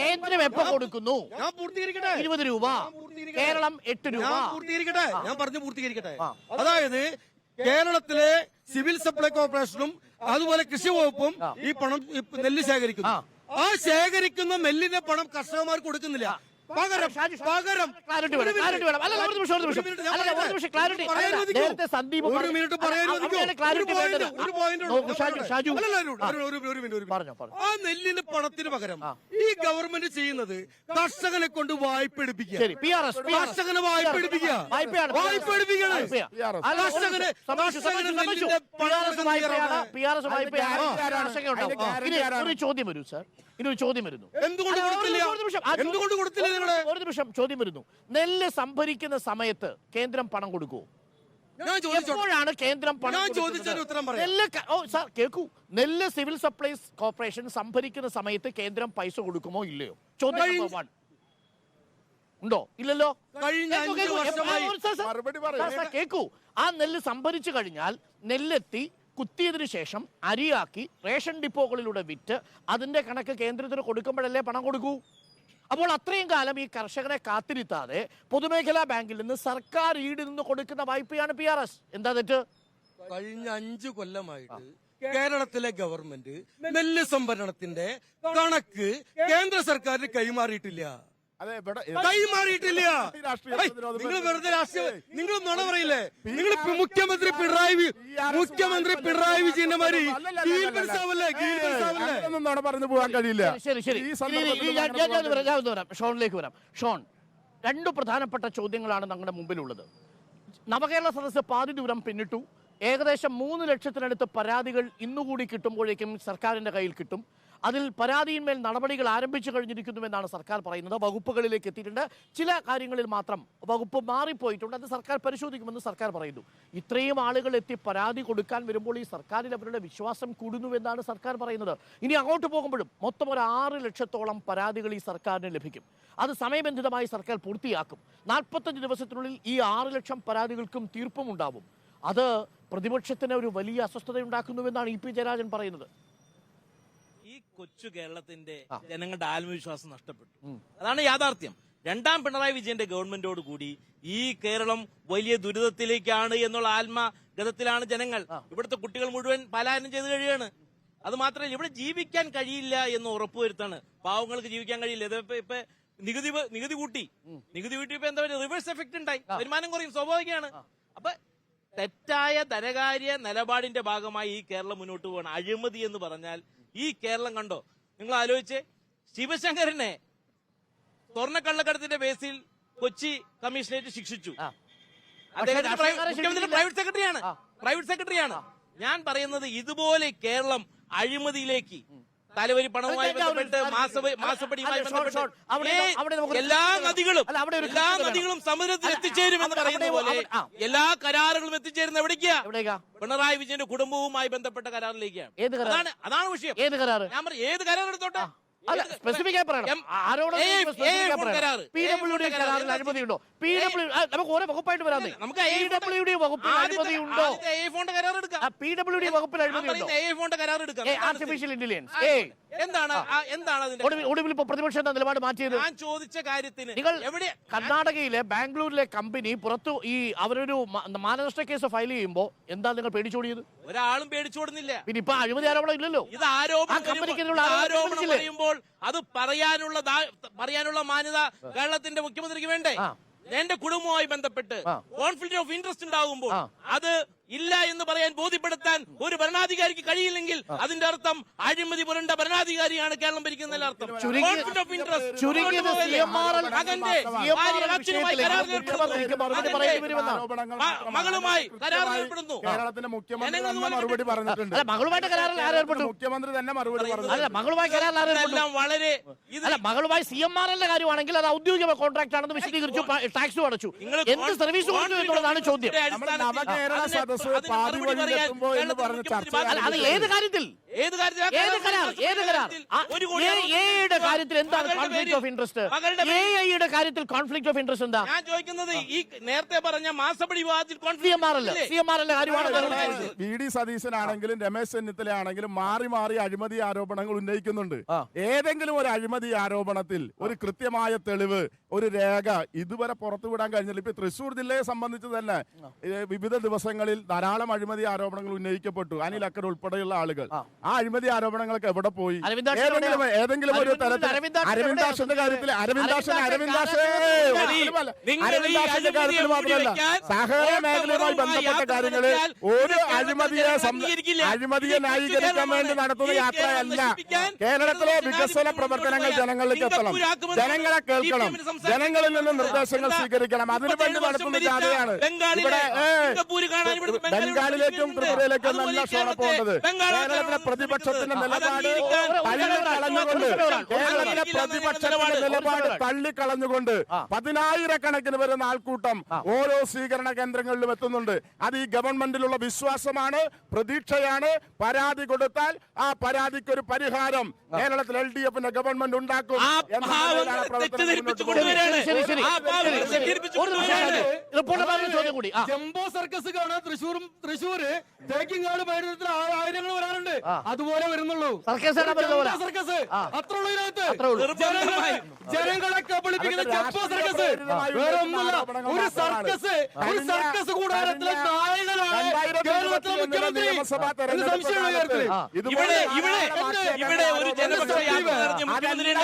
കേന്ദ്രം എപ്പോ കൊടുക്കുന്നു? ഞാൻ പൂർത്തീകരിക്കട്ടെ. 20 രൂപ, കേരളം 8 രൂപ. ഞാൻ പറഞ്ഞു പൂർത്തീകരിക്കട്ടെ. അതായത് കേരളത്തിലെ സിവിൽ സപ്ലൈ കോർപ്പറേഷനും അതുപോലെ കൃഷി വകുപ്പും ഈ പണം നെല്ല് ശേഖരിക്കുന്നു. ആ ശേഖരിക്കുന്ന നെല്ലിന്റെ പണം കർഷകന്മാർക്ക് കൊടുക്കുന്നില്ല. പകരം ആ നെല്ലിന്റെ പണത്തിന് പകരം ഈ ഗവൺമെന്റ് ചെയ്യുന്നത് കർഷകനെ കൊണ്ട് വായ്പ എടുപ്പിക്കുക. കർഷകനെ വായ്പ എടുപ്പിക്കുക. ഒരു ചോദ്യം വരൂ സാർ, ഇനൊരു ചോദ്യം വരുന്നു. എന്തുകൊണ്ട് കൊടുത്തില്ല? ഒരു നിമിഷം, ചോദ്യം വരുന്നു. നെല്ല് സംഭരിക്കുന്ന സമയത്ത് കേന്ദ്രം പണം കൊടുക്കുമോ? എപ്പോഴാണ് കേന്ദ്രം പണം? കേൾക്കൂ, നെല്ല് സിവിൽ സപ്ലൈസ് കോർപ്പറേഷൻ സംഭരിക്കുന്ന സമയത്ത് കേന്ദ്രം പൈസ കൊടുക്കുമോ ഇല്ലയോ? ചോദ്യം നമ്പർ 1. ഉണ്ടോ ഇല്ലല്ലോ? കേൾക്കൂ, ആ നെല്ല് സംഭരിച്ചു കഴിഞ്ഞാൽ നെല്ലെത്തി കുത്തിയതിനു ശേഷം അരിയാക്കി റേഷൻ ഡിപ്പോകളിലൂടെ വിറ്റ് അതിന്റെ കണക്ക് കേന്ദ്രത്തിന് കൊടുക്കുമ്പോഴല്ലേ പണം കൊടുക്കൂ. അപ്പോൾ അത്രയും കാലം ഈ കർഷകനെ കാത്തിരുത്താതെ പൊതുമേഖലാ ബാങ്കിൽ നിന്ന് സർക്കാർ ഈടിൽ നിന്ന് കൊടുക്കുന്ന വായ്പയാണ് PRS. എന്താ തെറ്റ്? കഴിഞ്ഞ 5 കൊല്ലമായിട്ട് കേരളത്തിലെ ഗവൺമെന്റ് നെല്ല് സംഭരണത്തിന്റെ കണക്ക് കേന്ദ്ര സർക്കാരിന് കൈമാറിയിട്ടില്ല. നിങ്ങൾ വെറുതെ നിങ്ങൾ നുണ പറയില്ലേ? നിങ്ങൾ മുഖ്യമന്ത്രി പിണറായി വിജയന്റെ മാതിരി നുണ പറഞ്ഞു പോകാൻ കഴിയില്ല. ശരി, ഷോണിലേക്ക് വരാം. ഷോൺ, 2 പ്രധാനപ്പെട്ട ചോദ്യങ്ങളാണ് നമ്മുടെ മുമ്പിലുള്ളത്. നവകേരള സദസ്സ് പാതി ദൂരം പിന്നിട്ടു. ഏകദേശം 3 ലക്ഷത്തിനടുത്ത് പരാതികൾ ഇന്നുകൂടി കിട്ടുമ്പോഴേക്കും സർക്കാരിന്റെ കയ്യിൽ കിട്ടും. അതിൽ പരാതിയിന്മേൽ നടപടികൾ ആരംഭിച്ചു കഴിഞ്ഞിരിക്കുന്നുവെന്നാണ് സർക്കാർ പറയുന്നത്. വകുപ്പുകളിലേക്ക് എത്തിയിട്ടുണ്ട്. ചില കാര്യങ്ങളിൽ മാത്രം വകുപ്പ് മാറിപ്പോയിട്ടുണ്ട്. അത് സർക്കാർ പരിശോധിക്കുമെന്ന് സർക്കാർ പറയുന്നു. ഇത്രയും ആളുകൾ എത്തി പരാതി കൊടുക്കാൻ വരുമ്പോൾ ഈ സർക്കാരിൽ അവരുടെ വിശ്വാസം കൂടുന്നുവെന്നാണ് സർക്കാർ പറയുന്നത്. ഇനി അങ്ങോട്ട് പോകുമ്പോഴും മൊത്തം ഒരു 6 ലക്ഷത്തോളം പരാതികൾ ഈ സർക്കാരിന് ലഭിക്കും. അത് സമയബന്ധിതമായി സർക്കാർ പൂർത്തിയാക്കും. 45 ദിവസത്തിനുള്ളിൽ ഈ 6 ലക്ഷം പരാതികൾക്കും തീർപ്പും ഉണ്ടാവും. അത് പ്രതിപക്ഷത്തിന് ഒരു വലിയ അസ്വസ്ഥതയുണ്ടാക്കുന്നുവെന്നാണ് EP ജയരാജൻ പറയുന്നത്. ഈ കൊച്ചു കേരളത്തിന്റെ ജനങ്ങളുടെ ആത്മവിശ്വാസം നഷ്ടപ്പെട്ടു. അതാണ് യാഥാർത്ഥ്യം. രണ്ടാം പിണറായി വിജയന്റെ ഗവൺമെന്റോട് കൂടി ഈ കേരളം വലിയ ദുരിതത്തിലേക്കാണ് എന്നുള്ള ആത്മഗതത്തിലാണ് ജനങ്ങൾ. ഇവിടുത്തെ കുട്ടികൾ മുഴുവൻ പലായനം ചെയ്ത് കഴിയാണ്. അത് മാത്രമല്ല, ഇവിടെ ജീവിക്കാൻ കഴിയില്ല എന്ന് ഉറപ്പുവരുത്താണ്. പാവങ്ങൾക്ക് ജീവിക്കാൻ കഴിയില്ല. ഇപ്പൊ നികുതി കൂട്ടി ഇപ്പൊ എന്താ പറയുക, റിവേഴ്സ് എഫക്ട് ഉണ്ടായി, വരുമാനം കുറയും, സ്വാഭാവികമാണ്. അപ്പൊ തെറ്റായ ധനകാര്യ നിലപാടിന്റെ ഭാഗമായി ഈ കേരളം മുന്നോട്ട് പോകണം. അഴിമതി എന്ന് പറഞ്ഞാൽ ഈ കേരളം കണ്ടോ, നിങ്ങൾ ആലോചിച്ച്, ശിവശങ്കരനെ സ്വർണ്ണക്കള്ളക്കടത്തിന്റെ ബേസിൽ കൊച്ചി കമ്മീഷണറേറ്റ് ശിക്ഷിച്ചു. അദ്ദേഹം മുഖ്യമന്ത്രി പ്രൈവറ്റ് സെക്രട്ടറിയാണ്. ഞാൻ പറയുന്നത് ഇതുപോലെ കേരളം അഴിമതിയിലേക്ക്, തലവരി പണവുമായി ബന്ധപ്പെട്ട് മാസപ്പടിയുമായി ബന്ധപ്പെട്ട് എല്ലാ നദികളും സമുദ്രത്തിൽ എത്തിച്ചേരുമെന്ന് പറയുന്ന പോലെ എല്ലാ കരാറുകളും എത്തിച്ചേരുന്ന എവിടേക്കാ? പിണറായി വിജയന്റെ കുടുംബവുമായി ബന്ധപ്പെട്ട കരാറിലേക്കാണ്. അതാണ് വിഷയം. ഞാൻ പറയും, ഏത് കരാർ എടുത്തോട്ടെ, നമുക്ക് ഓരോ വകുപ്പായിട്ട് വരാതെ ആർട്ടിഫിഷ്യൽ ഇന്റലിജൻസ് ഒടുവിൽ ഇപ്പൊ പ്രതിപക്ഷം നിലപാട് മാറ്റിയത്. ഞാൻ ചോദിച്ച കാര്യത്തിന് നിങ്ങൾ കർണാടകയിലെ ബാംഗ്ലൂരിലെ കമ്പനി പുറത്തു ഈ അവരൊരു മാനനഷ്ട കേസ് ഫയൽ ചെയ്യുമ്പോ എന്താ നിങ്ങൾ പേടിച്ചോടിയത്? ഒരാളും പേടിച്ചോടുന്നില്ല. പിന്നെ ഇപ്പൊ അഴിമതി ആരോപണം ഇല്ലല്ലോ. ഇത് ആരോപണം പറയുമ്പോൾ അത് പറയാനുള്ള മാന്യത കേരളത്തിന്റെ മുഖ്യമന്ത്രിക്ക് വേണ്ടേ? എന്റെ കുടുംബവുമായി ബന്ധപ്പെട്ട് കോൺഫ്ലിക്റ്റ് ഓഫ് ഇൻട്രസ്റ്റ് ഉണ്ടാകുമ്പോൾ അത് ഇല്ല എന്ന് പറയാൻ ബോധ്യപ്പെടുത്താൻ ഒരു ഭരണാധികാരിക്ക് കഴിയില്ലെങ്കിൽ അതിന്റെ അർത്ഥം അഴിമതി പുരണ്ട ഭരണാധികാരിയാണ് കേരളം ഭരിക്കുന്നതിന്റെ അർത്ഥം. കോൺഫ്ലിക്റ്റ് ഓഫ് ഇൻട്രസ്റ്റ് മകളുമായി കരാർ ഏർപ്പെടുന്നു. കേരളത്തിന്റെ മുഖ്യമന്ത്രി മറുപടി പറഞ്ഞിട്ടുണ്ട്. മകളുമായിട്ട് കരാറിൽ ആരേർപ്പെട്ടു? മുഖ്യമന്ത്രി തന്നെ മറുപടി പറഞ്ഞു. അല്ല, മകളുമായി കരാറിൽ ആരേർപ്പെട്ടു? വളരെ മകളുമായി CMRL കാര്യമാണെങ്കിൽ അത് ഔദ്യോഗിക കോൺട്രാക്ട് ആണെന്ന് വിശദീകരിച്ചു, ടാക്സും അടച്ചു. എന്ത് സർവീസ് കൊടുത്തു എന്നുള്ളതാണ് ചോദ്യം. നവകേരള സദസ് പാതി വഴിയിലെത്തുമ്പോ എന്ന് പറഞ്ഞ ചർച്ച അത് ഏത് കാര്യത്തിൽ? എയുടെ കാര്യത്തിൽ എന്താണ് കോൺഫ്ലിക്ട് ഓഫ് ഇൻട്രസ്റ്റ്? എയുടെ കാര്യത്തിൽ കോൺഫ്ലിക്ട് ഓഫ് ഇൻട്രസ്റ്റ് എന്താ? ഞാൻ ചോദിക്കുന്നത് ഈ നേരത്തെ പറഞ്ഞ മാസപ്പടി വിവാദത്തിൽ CMRL കാര്യമാണ്. VD സതീശനാണെങ്കിലും രമേശ് ചെന്നിത്തല ആണെങ്കിലും മാറി മാറി അഴിമതി ആരോപണങ്ങൾ ഉന്നയിക്കുന്നുണ്ട്. ഏതെങ്കിലും ഒരു അഴിമതി ആരോപണത്തിൽ ഒരു കൃത്യമായ തെളിവ്, ഒരു രേഖ ഇതുവരെ പുറത്തുവിടാൻ കഴിഞ്ഞില്ല. ഇപ്പൊ തൃശൂർ ജില്ലയെ സംബന്ധിച്ച് തന്നെ വിവിധ ദിവസങ്ങളിൽ ധാരാളം അഴിമതി ആരോപണങ്ങൾ ഉന്നയിക്കപ്പെട്ടു. അനിൽ അക്കര ഉൾപ്പെടെയുള്ള ആളുകൾ. ആ അഴിമതി ആരോപണങ്ങളൊക്കെ എവിടെ പോയി? ഏതെങ്കിലും ഒരു തരത്തിൽ അരവിന്ദാക്ഷന്റെ കാര്യത്തിൽ അരവിന്ദാക്ഷന്റെ കാര്യത്തിൽ മാത്രമല്ല, സഹകരണ മേഖലയുമായി ബന്ധപ്പെട്ട കാര്യങ്ങളിൽ ഒരു അഴിമതിയെ ന്യായീകരിക്കാൻ വേണ്ടി നടത്തുന്ന യാത്രയല്ല. കേരളത്തിലെ വികസന പ്രവർത്തനങ്ങൾ ജനങ്ങളിലേക്ക് എത്തണം, ജനങ്ങളെ കേൾക്കണം, ജനങ്ങളിൽ നിന്ന് നിർദ്ദേശങ്ങൾ സ്വീകരിക്കണം. അതിനുവേണ്ടി നടത്തുന്ന ജാഥയാണ് ഇവിടെ. ബംഗാളിലേക്കും ത്രിപുരയിലേക്കും നല്ല ഷോണ പോകേണ്ടത്. കേരളത്തിലെ പ്രതിപക്ഷത്തിന്റെ നിലപാട് തള്ളിക്കളഞ്ഞുകൊണ്ട് തള്ളിക്കളഞ്ഞുകൊണ്ട് 10,000-കണക്കിന് വരുന്ന ആൾക്കൂട്ടം ഓരോ സ്വീകരണ കേന്ദ്രങ്ങളിലും എത്തുന്നുണ്ട്. അത് ഈ ഗവൺമെന്റിലുള്ള വിശ്വാസമാണ്, പ്രതീക്ഷയാണ്. പരാതി കൊടുത്താൽ ആ പരാതിക്ക് ഒരു പരിഹാരം കേരളത്തിൽ LDF-ന്റെ ഗവൺമെന്റ് ഉണ്ടാക്കും. ജംബോ സർക്കസ് കാണാൻ തൃശ്ശൂര് തേക്കിങ്ങാട് പൈതൃകത്തിൽ ആയിരങ്ങൾ വരാറുണ്ട്. അതുപോലെ വരുന്നുള്ളൂ സർക്കസ്. അത്ര ജനങ്ങളെ കബളിപ്പിക്കുന്ന ജംബോ സർക്കസ് വേറെ ഒന്നുമില്ല. ഒരു സർക്കസ് കൂടാരത്തിലെ നായകനാണ് കേരളത്തിലെ മുഖ്യമന്ത്രി. ഇവിടെ ഒരു ജനപക്ഷ യാത്ര നടത്തിയ മുഖ്യമന്ത്രി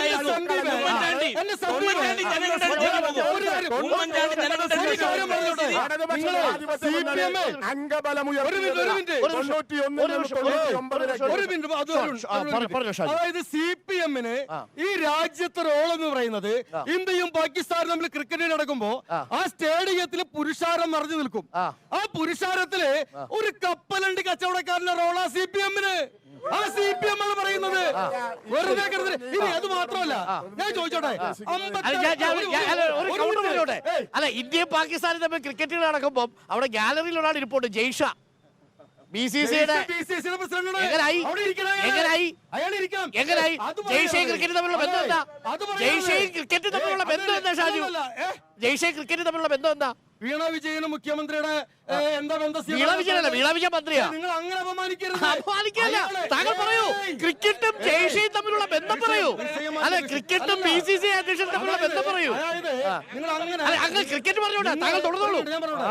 അതായത് CPM-ന് ഈ രാജ്യത്തെ റോൾ എന്ന് പറയുന്നത് ഇന്ത്യയും പാകിസ്ഥാനും തമ്മിൽ ക്രിക്കറ്റ് നടക്കുമ്പോ ആ സ്റ്റേഡിയത്തിൽ പുരുഷാരം നിറഞ്ഞു നിൽക്കും. ആ പുരുഷാരത്തില് ഒരു കപ്പലണ്ടി കച്ചവടക്കാരന്റെ റോളാ CPM-ന്. ആ CPM ആണ് പറയുന്നത്. വെറുതെ ഇനി അത് മാത്രമല്ല, ഞാൻ ചോദിച്ചോട്ടെ, അല്ല, ഇന്ത്യയും പാകിസ്ഥാനും തമ്മിൽ ക്രിക്കറ്റ് നടക്കുമ്പോൾ അവിടെ ഗാലറിയിലൊരാൾ ഇരിപ്പുണ്ട്, ജയ്ഷ. BCCയുടെ എങ്ങനായി? എങ്ങനായി? എങ്ങനായി? ജയ്ഷെ ക്രിക്കറ്റ് തമ്മിലുള്ള ബന്ധം എന്താ? ജയ്ഷെ ക്രിക്കറ്റ് തമ്മിലുള്ള ബന്ധം എന്താ ഷാജു? ജയ്ഷെ ക്രിക്കറ്റ് തമ്മിലുള്ള ബന്ധം എന്താ? വീണ വിജയനും മുഖ്യമന്ത്രിയുടെ എന്താ ബന്ധം? വീണ വിജയനല്ല, വീണ വിജയൻ മന്ത്രിയാ. നിങ്ങൾ അങ്ങനെ അപമാനിക്കരുത്. അപമാനിക്കല്ല. താങ്കൾ പറയൂ, ക്രിക്കറ്റും ജയ്ഷയും തമ്മിലുള്ള ബന്ധം പറയൂ. അല്ലെ, ക്രിക്കറ്റും BCCI അധ്യക്ഷനും തമ്മിലുള്ള ബന്ധം പറയൂ. നിങ്ങൾ അങ്ങനെ അങ്ങനെ ക്രിക്കറ്റ് പറഞ്ഞോട്ടെ, താങ്കൾ തുടർന്നോളൂ. ഞാൻ പറഞ്ഞോട്ടെ.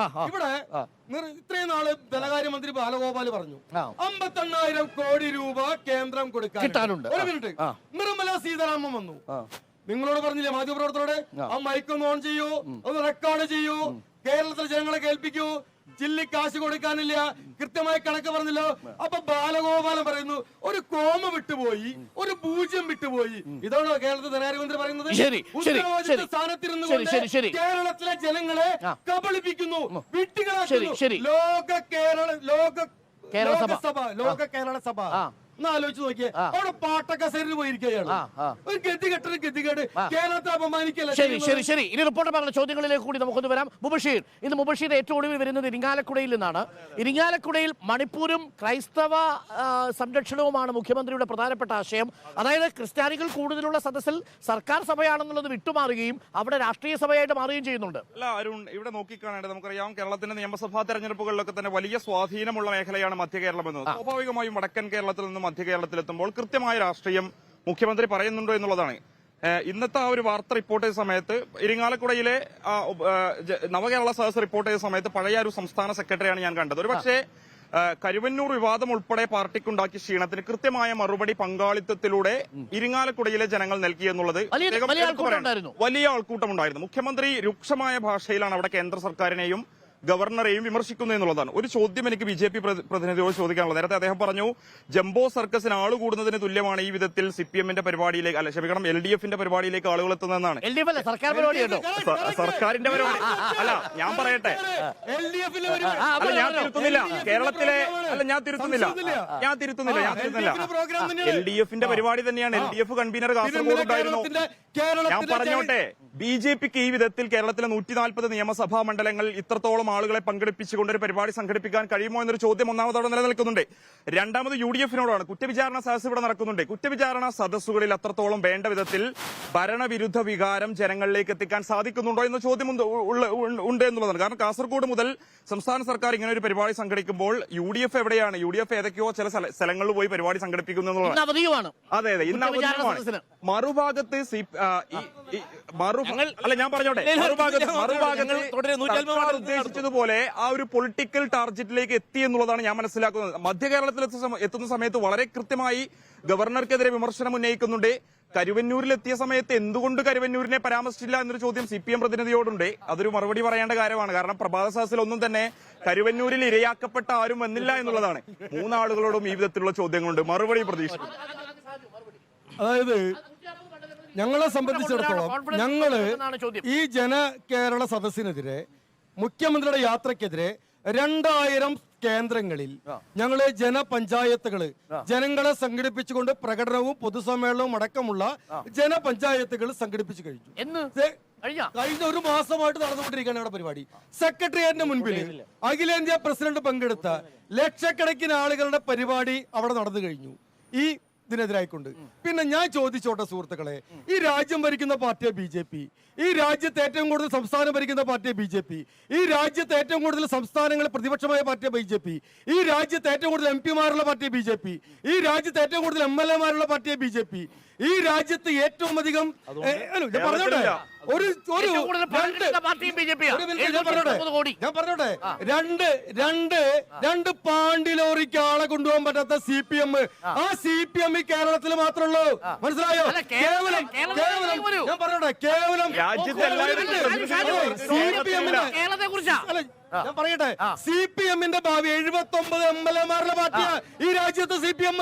ഇവിടെ ഇത്രയും നാള് ധനകാര്യമന്ത്രി ബാലഗോപാൽ പറഞ്ഞു 58,000 കോടി രൂപ കേന്ദ്രം കൊടുക്കാൻ കിട്ടാനുണ്ട്. ഒരു മിനിറ്റ്, നിർമ്മല സീതാരാമൻ വന്നു. നിങ്ങളോട് പറഞ്ഞില്ലേ മാധ്യമപ്രവർത്തകരോട്, ആ മൈക്കൊന്ന് ഓൺ ചെയ്യൂ, ഒന്ന് റെക്കോർഡ് ചെയ്യൂ, കേരളത്തിലെ ജനങ്ങളെ കേൾപ്പിക്കൂ. ജില്ലി കാശ് കൊടുക്കാനില്ല, കൃത്യമായി കണക്ക് പറഞ്ഞല്ലോ. അപ്പൊ ബാലഗോപാലൻ പറയുന്നു ഒരു കോമ വിട്ടുപോയി, ഒരു 0 വിട്ടുപോയി. ഇതാണോ കേരളത്തിലെ ധനകാര്യമന്ത്രി പറയുന്നത്? ഉത്തരവാദിത്ത സ്ഥാനത്തിരുന്നു കൊണ്ട് കേരളത്തിലെ ജനങ്ങളെ കബളിപ്പിക്കുന്നു, വിട്ടുകളാക്കുന്നു. ലോക കേരള സഭ ഒന്ന് ആലോചിച്ച് നോക്കിയേ. അവിടെ പാട്ടക്കസേരിൽ പോയിരിക്കുകയാണ്. ഒരു ഗതികേട് കേരളത്തെ അപമാനിക്കല്ല. ശരി. ഇനി റിപ്പോർട്ടർ പറഞ്ഞ ചോദ്യങ്ങളിലേക്ക് കൂടി നമുക്കൊന്ന് വരാം. ഇന്ന് മുബഷീർ ഏറ്റവും ഒടുവിൽ വരുന്നത് ഇരിങ്ങാലക്കുടയിൽ നിന്നാണ്. ഇരിങ്ങാലക്കുടയിൽ മണിപ്പൂരും ക്രൈസ്തവ സംരക്ഷണവുമാണ് മുഖ്യമന്ത്രിയുടെ പ്രധാനപ്പെട്ട ആശയം. അതായത് ക്രിസ്ത്യാനികൾ കൂടുതലുള്ള സദസ്സിൽ സർക്കാർ സഭയാണെന്നുള്ളത് വിട്ടുമാറുകയും അവിടെ രാഷ്ട്രീയ സഭയായിട്ട് മാറുകയും ചെയ്യുന്നുണ്ട്. അല്ല അരുൺ, ഇവിടെ നോക്കിക്കാണേണ്ടത് നമുക്കറിയാം, കേരളത്തിന്റെ നിയമസഭാ തെരഞ്ഞെടുപ്പുകളിലൊക്കെ തന്നെ വലിയ സ്വാധീനമുള്ള മേഖലയാണ് മധ്യ കേരളം എന്നത്. സ്വാഭാവികമായും വടക്കൻ കേരളത്തിൽ നിന്ന് മധ്യ കേരളത്തിലെത്തുമ്പോൾ കൃത്യമായ രാഷ്ട്രീയം മുഖ്യമന്ത്രി പറയുന്നുണ്ടോ എന്നുള്ളതാണ്. ഇന്നത്തെ ആ ഒരു വാർത്ത റിപ്പോർട്ട് ചെയ്ത സമയത്ത്, ഇരിങ്ങാലക്കുടയിലെ നവകേരള സദസ് റിപ്പോർട്ട് ചെയ്ത സമയത്ത് പഴയ ഒരു സംസ്ഥാന സെക്രട്ടറിയാണ് ഞാൻ കണ്ടത്. ഒരുപക്ഷെ കരുവന്നൂർ വിവാദം ഉൾപ്പെടെ പാർട്ടിക്കുണ്ടാക്കിയ ക്ഷീണത്തിന് കൃത്യമായ മറുപടി പങ്കാളിത്തത്തിലൂടെ ഇരിങ്ങാലക്കുടയിലെ ജനങ്ങൾ നൽകി എന്നുള്ളത് വലിയ ആൾക്കൂട്ടമുണ്ടായിരുന്നു. മുഖ്യമന്ത്രി രൂക്ഷമായ ഭാഷയിലാണ് അവിടെ കേന്ദ്ര സർക്കാരിനെയും ഗവർണറെയും വിമർശിക്കുന്നു എന്നുള്ളതാണ്. ഒരു ചോദ്യം എനിക്ക് BJP പ്രതിനിധിയോട് ചോദിക്കാനുള്ളത്. നേരത്തെ അദ്ദേഹം പറഞ്ഞു ജംബോ സർക്കസിന് ആള് കൂടുന്നതിന് തുല്യമാണ് ഈ വിധത്തിൽ CPM-ന്റെ പരിപാടിയിലേക്ക്, അല്ല ക്ഷമിക്കണം, LDF-ന്റെ പരിപാടിയിലേക്ക് ആളുകൾ എത്തുന്നതെന്നാണ്. സർക്കാരിന്റെ പരിപാടി അല്ല, ഞാൻ പറയട്ടെ, അല്ല ഞാൻ തിരുത്തുന്നില്ല, കേരളത്തിലെ അല്ല ഞാൻ തിരുത്തുന്നില്ല LDF-ന്റെ പരിപാടി തന്നെയാണ്. LDF കൺവീനർ കാസർഗോഡ് ഉണ്ടായിരുന്നു. ഞാൻ പറഞ്ഞോട്ടെ, BJPക്ക് ഈ വിധത്തിൽ കേരളത്തിലെ 140 നിയമസഭാ മണ്ഡലങ്ങളിൽ ഇത്രത്തോളം ആളുകളെ പങ്കെടുപ്പിച്ചുകൊണ്ട് ഒരു പരിപാടി സംഘടിപ്പിക്കാൻ കഴിയുമോ എന്നൊരു ചോദ്യം ഒന്നാമതോടെ നിലനിൽക്കുന്നുണ്ട്. രണ്ടാമത് UDF-നോടാണ്. കുറ്റവിചാരണ സദസ്സ് ഇവിടെ നടക്കുന്നുണ്ട്. കുറ്റവിചാരണ സദസ്സുകളിൽ അത്രത്തോളം വേണ്ട വിധത്തിൽ ഭരണവിരുദ്ധ വികാരം ജനങ്ങളിലേക്ക് എത്തിക്കാൻ സാധിക്കുന്നുണ്ടോ എന്ന ചോദ്യം ഉണ്ട് എന്നുള്ളതാണ്. കാരണം കാസർഗോഡ് മുതൽ സംസ്ഥാന സർക്കാർ ഇങ്ങനെ ഒരു പരിപാടി സംഘടിക്കുമ്പോൾ UDF എവിടെയാണ്? UDF ഏതൊക്കെയോ ചില സ്ഥലങ്ങളിൽ പോയി പരിപാടി സംഘടിപ്പിക്കുന്നു എന്നുള്ളതാണ്. അതെ, ഇന്ന് അവധിയുമാണ്. മറുഭാഗത്ത് അല്ല ഞാൻ പറഞ്ഞോട്ടെ, ഉദ്ദേശിച്ചതുപോലെ ആ ഒരു പൊളിറ്റിക്കൽ ടാർഗറ്റിലേക്ക് എത്തി എന്നുള്ളതാണ് ഞാൻ മനസ്സിലാക്കുന്നത്. മധ്യ കേരളത്തിൽ എത്തുന്ന സമയത്ത് വളരെ കൃത്യമായി ഗവർണർക്കെതിരെ വിമർശനം ഉന്നയിക്കുന്നുണ്ട്. കരുവന്നൂരിലെത്തിയ സമയത്ത് എന്തുകൊണ്ട് കരുവന്നൂരിനെ പരാമർശിച്ചില്ല എന്നൊരു ചോദ്യം CPM പ്രതിനിധിയോടുണ്ട്. അതൊരു മറുപടി പറയേണ്ട കാര്യമാണ്. കാരണം പ്രഭാത സദസ്സിൽ ഒന്നും തന്നെ കരുവന്നൂരിൽ ഇരയാക്കപ്പെട്ട ആരും വന്നില്ല എന്നുള്ളതാണ്. 3 ആളുകളോടും ഈ വിധത്തിലുള്ള ചോദ്യങ്ങളുണ്ട്. മറുപടി പ്രതീക്ഷിക്കും. അതായത് ഞങ്ങളെ സംബന്ധിച്ചിടത്തോളം ഞങ്ങള് ഈ കേരള സദസ്സിനെതിരെ, മുഖ്യമന്ത്രിയുടെ യാത്രക്കെതിരെ 2000 കേന്ദ്രങ്ങളിൽ ഞങ്ങള് ജനപഞ്ചായത്തുകള് ജനങ്ങളെ സംഘടിപ്പിച്ചുകൊണ്ട് പ്രകടനവും പൊതുസമ്മേളനവും അടക്കമുള്ള ജനപഞ്ചായത്തുകൾ സംഘടിപ്പിച്ചു കഴിഞ്ഞു. കഴിഞ്ഞ ഒരു മാസമായിട്ട് നടന്നുകൊണ്ടിരിക്കുകയാണ് ഇവിടെ പരിപാടി. സെക്രട്ടേറിയറ്റിന് മുൻപിൽ അഖിലേന്ത്യാ പ്രസിഡന്റ് പങ്കെടുത്ത ലക്ഷക്കണക്കിന് ആളുകളുടെ പരിപാടി അവിടെ നടന്നു കഴിഞ്ഞു ഈ ഇതിനെതിരായിക്കൊണ്ട്. പിന്നെ ഞാൻ ചോദിച്ചോട്ടെ സുഹൃത്തുക്കളെ, ഈ രാജ്യം ഭരിക്കുന്ന പാർട്ടിയെ BJP, ഈ രാജ്യത്ത് ഏറ്റവും കൂടുതൽ സംസ്ഥാനം ഭരിക്കുന്ന പാർട്ടിയെ BJP, ഈ രാജ്യത്ത് ഏറ്റവും കൂടുതൽ സംസ്ഥാനങ്ങളിൽ പ്രതിപക്ഷമായ പാർട്ടിയെ BJP, ഈ രാജ്യത്ത് ഏറ്റവും കൂടുതൽ MP-മാരുള്ള പാർട്ടിയെ BJP, ഈ രാജ്യത്ത് ഏറ്റവും കൂടുതൽ MLA-മാരുള്ള പാർട്ടിയെ BJP, ഈ രാജ്യത്ത് ഏറ്റവും അധികം ഞാൻ പറഞ്ഞോട്ടെ രണ്ട് പാണ്ടിലോറിക്ക് ആളെ കൊണ്ടുപോകാൻ പറ്റാത്ത CPM, ആ CPM ഈ കേരളത്തിൽ മാത്രമേ ഉള്ളൂ. മനസ്സിലായോ? കേവലം ഞാൻ പറഞ്ഞോട്ടെ, കേവലം ഞാൻ പറയട്ടെ, CPM-ന്റെ ഭാവി 79 MLA-മാരുടെ പാർട്ടിയാണ് ഈ രാജ്യത്തെ CPM.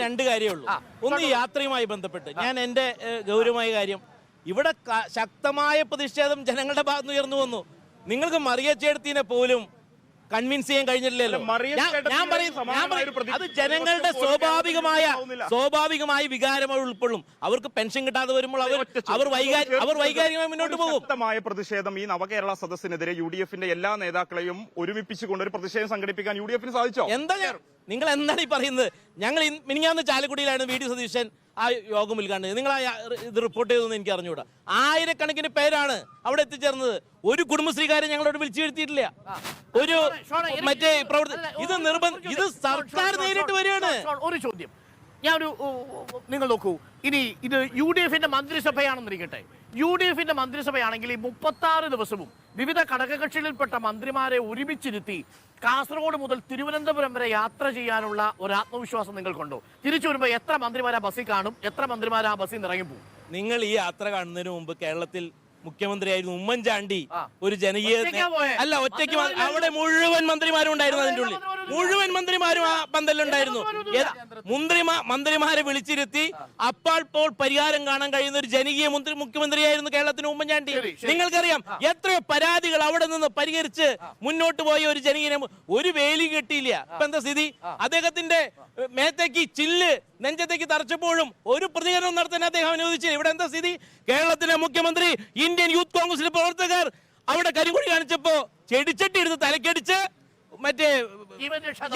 രണ്ട് കാര്യമേ ഉള്ളൂ. ഒന്ന് യാത്രയുമായി ബന്ധപ്പെട്ട് ഞാൻ എന്റെ ഗൗരവമായ കാര്യം, ഇവിടെ ശക്തമായ പ്രതിഷേധം ജനങ്ങളുടെ ഭാഗത്ത് ഉയർന്നു വന്നു. നിങ്ങൾക്ക് മറിയച്ചേടത്തിനെ പോലും കൺവിൻസ് ചെയ്യാൻ കഴിഞ്ഞിട്ടില്ലല്ലോ. മറിയം ഞാൻ ചേട്ടത്തിയുടെ പറയും സമാനമായ ഒരു അത് ജനങ്ങളുടെ സ്വാഭാവികമായ വികാരമായി ഉൾക്കൊള്ളും. അവർക്ക് പെൻഷൻ കിട്ടാതെ വരുമ്പോൾ അവർ വൈകാരികമായി മുന്നോട്ട് പോകും. ശക്തമായ പ്രതിഷേധം ഈ നവകേരള സദസ്സിനെതിരെ UDF-ന്റെ എല്ലാ നേതാക്കളെയും ഒരുമിപ്പിച്ചുകൊണ്ട് ഒരു പ്രതിഷേധം സംഘടിപ്പിക്കാൻ UDF-ന് സാധിച്ചോ? നിങ്ങൾ എന്താണ് ഈ പറയുന്നത്? ഞങ്ങൾ മിനിഞ്ഞാന്ന് ചാലക്കുടിയിലായിരുന്നു VD സതീശൻ ആ യോഗം ഉദ്ഘാടനം. നിങ്ങൾ ഇത് റിപ്പോർട്ട് ചെയ്തെന്ന് എനിക്ക് അറിഞ്ഞുകൂടാ. ആയിരക്കണക്കിന് പേരാണ് അവിടെ എത്തിച്ചേർന്നത്. ഒരു കുടുംബശ്രീക്കാരെ ഞങ്ങളോട് വിളിച്ചു വരുത്തിയിട്ടില്ല. ഒരു മറ്റേ ഇത് ഇത് സർക്കാർ നേരിട്ട് വരികയാണ്. ഒരു ചോദ്യം നിങ്ങൾ നോക്കൂ, ഇനി ഇത് UDF-ന്റെ മന്ത്രിസഭയാണെന്നിരിക്കട്ടെ. UDF-ന്റെ മന്ത്രിസഭയാണെങ്കിൽ ഈ 36 ദിവസവും വിവിധ ഘടകകക്ഷികളിൽപ്പെട്ട മന്ത്രിമാരെ ഒരുമിച്ചിരുത്തി കാസർഗോഡ് മുതൽ തിരുവനന്തപുരം വരെ യാത്ര ചെയ്യാനുള്ള ഒരു ആത്മവിശ്വാസം നിങ്ങൾക്കുണ്ടോ? തിരിച്ചു വരുമ്പോൾ എത്ര മന്ത്രിമാരെ ബസ്സിൽ കാണും, എത്ര മന്ത്രിമാരെ ആ ബസ്സിൽ നിന്ന് ഇറങ്ങിപ്പോകും? നിങ്ങൾ ഈ യാത്ര കാണുന്നതിന് മുമ്പ് കേരളത്തിൽ മുഖ്യമന്ത്രിയായിരുന്നു ഉമ്മൻചാണ്ടി. ഒരു ജനകീയ അല്ല, ഒറ്റയ്ക്ക് അവിടെ മുഴുവൻ മന്ത്രിമാരും ഉണ്ടായിരുന്നു. അതിന്റെ ഉള്ളിൽ മുഴുവൻ മന്ത്രിമാരും ആ പന്തലുണ്ടായിരുന്നു. മന്ത്രിമാരെ വിളിച്ചിരുത്തി അപ്പോൾ പരിഹാരം കാണാൻ കഴിയുന്ന ഒരു ജനകീയ മുഖ്യമന്ത്രിയായിരുന്നു കേരളത്തിന് ഉമ്മൻചാണ്ടി. നിങ്ങൾക്കറിയാം എത്രയോ പരാതികൾ അവിടെ നിന്ന് പരിഹരിച്ച് മുന്നോട്ട് പോയ ഒരു ജനകീയ ഒരു വേലി കെട്ടിയില്ല. ഇപ്പൊ എന്താ സ്ഥിതി? അദ്ദേഹത്തിന്റെ മേത്തേക്ക് ചില്ല് നെഞ്ചത്തേക്ക് തറച്ചപ്പോഴും ഒരു പ്രതികരണം നടത്താൻ അദ്ദേഹം അനുവദിച്ചില്ല. ഇവിടെ എന്താ സ്ഥിതി? കേരളത്തിലെ മുഖ്യമന്ത്രി ഇന്ത്യൻ യൂത്ത് കോൺഗ്രസിലെ പ്രവർത്തകർ അവിടെ കരിങ്കൊടി കാണിച്ചപ്പോ ചെടിച്ചട്ടി എടുത്ത് തലക്കടിച്ച് മറ്റേ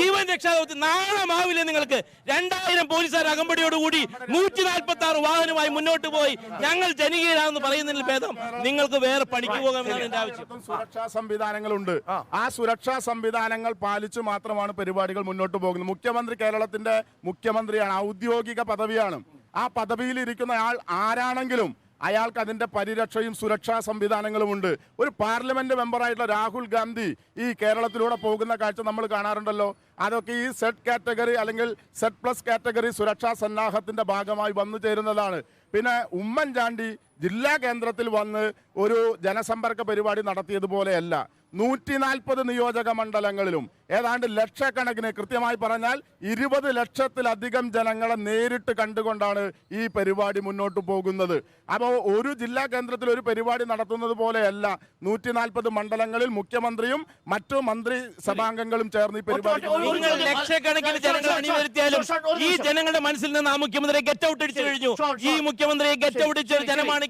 ജീവൻ രക്ഷാദൗത്യം. നാളമാവില്ലേ നിങ്ങൾക്ക്? 2000 പോലീസുകാർ അകമ്പടിയോടുകൂടി 146 വാഹനമായി മുന്നോട്ട് പോയി ഞങ്ങൾ ജനകീയരാണെന്ന് പറയുന്നതിൽ ഭേദം നിങ്ങൾക്ക് വേറെ പണിക്ക് പോകാമെന്നാണ് എന്റെ ആവശ്യം. സുരക്ഷാ സംവിധാനങ്ങളുണ്ട്. ആ സുരക്ഷാ സംവിധാനങ്ങൾ പാലിച്ചു മാത്രമാണ് പരിപാടികൾ മുന്നോട്ട് പോകുന്നത്. മുഖ്യമന്ത്രി കേരളത്തിന്റെ മുഖ്യമന്ത്രിയാണ്, ഔദ്യോഗിക പദവിയാണ്. ആ പദവിയിൽ ഇരിക്കുന്ന ആൾ ആരാണെങ്കിലും അയാൾക്ക് അതിന്റെ പരിരക്ഷയും സുരക്ഷാ സംവിധാനങ്ങളുമുണ്ട്. ഒരു പാർലമെന്റ് മെമ്പറായിട്ടുള്ള രാഹുൽ ഗാന്ധി ഈ കേരളത്തിലൂടെ പോകുന്ന കാഴ്ച നമ്മൾ കാണാറുണ്ടല്ലോ. അതൊക്കെ ഈ സെഡ് കാറ്റഗറി അല്ലെങ്കിൽ സെഡ് പ്ലസ് കാറ്റഗറി സുരക്ഷാ സന്നാഹത്തിന്റെ ഭാഗമായി വന്നു ചേരുന്നതാണ്. പിന്നെ ഉമ്മൻചാണ്ടി ജില്ലാ കേന്ദ്രത്തിൽ വന്ന് ഒരു ജനസമ്പർക്ക പരിപാടി നടത്തിയതുപോലെയല്ല. 140 നിയോജക മണ്ഡലങ്ങളിലും ഏതാണ്ട് ലക്ഷക്കണക്കിന്, കൃത്യമായി പറഞ്ഞാൽ 20 ലക്ഷത്തിലധികം ജനങ്ങളെ നേരിട്ട് കണ്ടുകൊണ്ടാണ് ഈ പരിപാടി മുന്നോട്ട് പോകുന്നത്. അപ്പോൾ ഒരു ജില്ലാ കേന്ദ്രത്തിൽ ഒരു പരിപാടി നടത്തുന്നത് പോലെയല്ല 140 മണ്ഡലങ്ങളിൽ മുഖ്യമന്ത്രിയും മറ്റു മന്ത്രി സഭാംഗങ്ങളും ചേർന്ന് ഈ പരിപാടി. ലക്ഷക്കണക്കിന് ജനങ്ങൾ അണിനിരത്തിയാലും ഈ ജനങ്ങളുടെ മനസ്സിൽ നിന്ന് ആ മുഖ്യമന്ത്രിയെ ഗെറ്റ് ഔട്ട് അടിച്ചു കഴിഞ്ഞു. ഈ മുഖ്യമന്ത്രിയെ ഗെറ്റ് ഔട്ട് അടിച്ച ജനമാണ്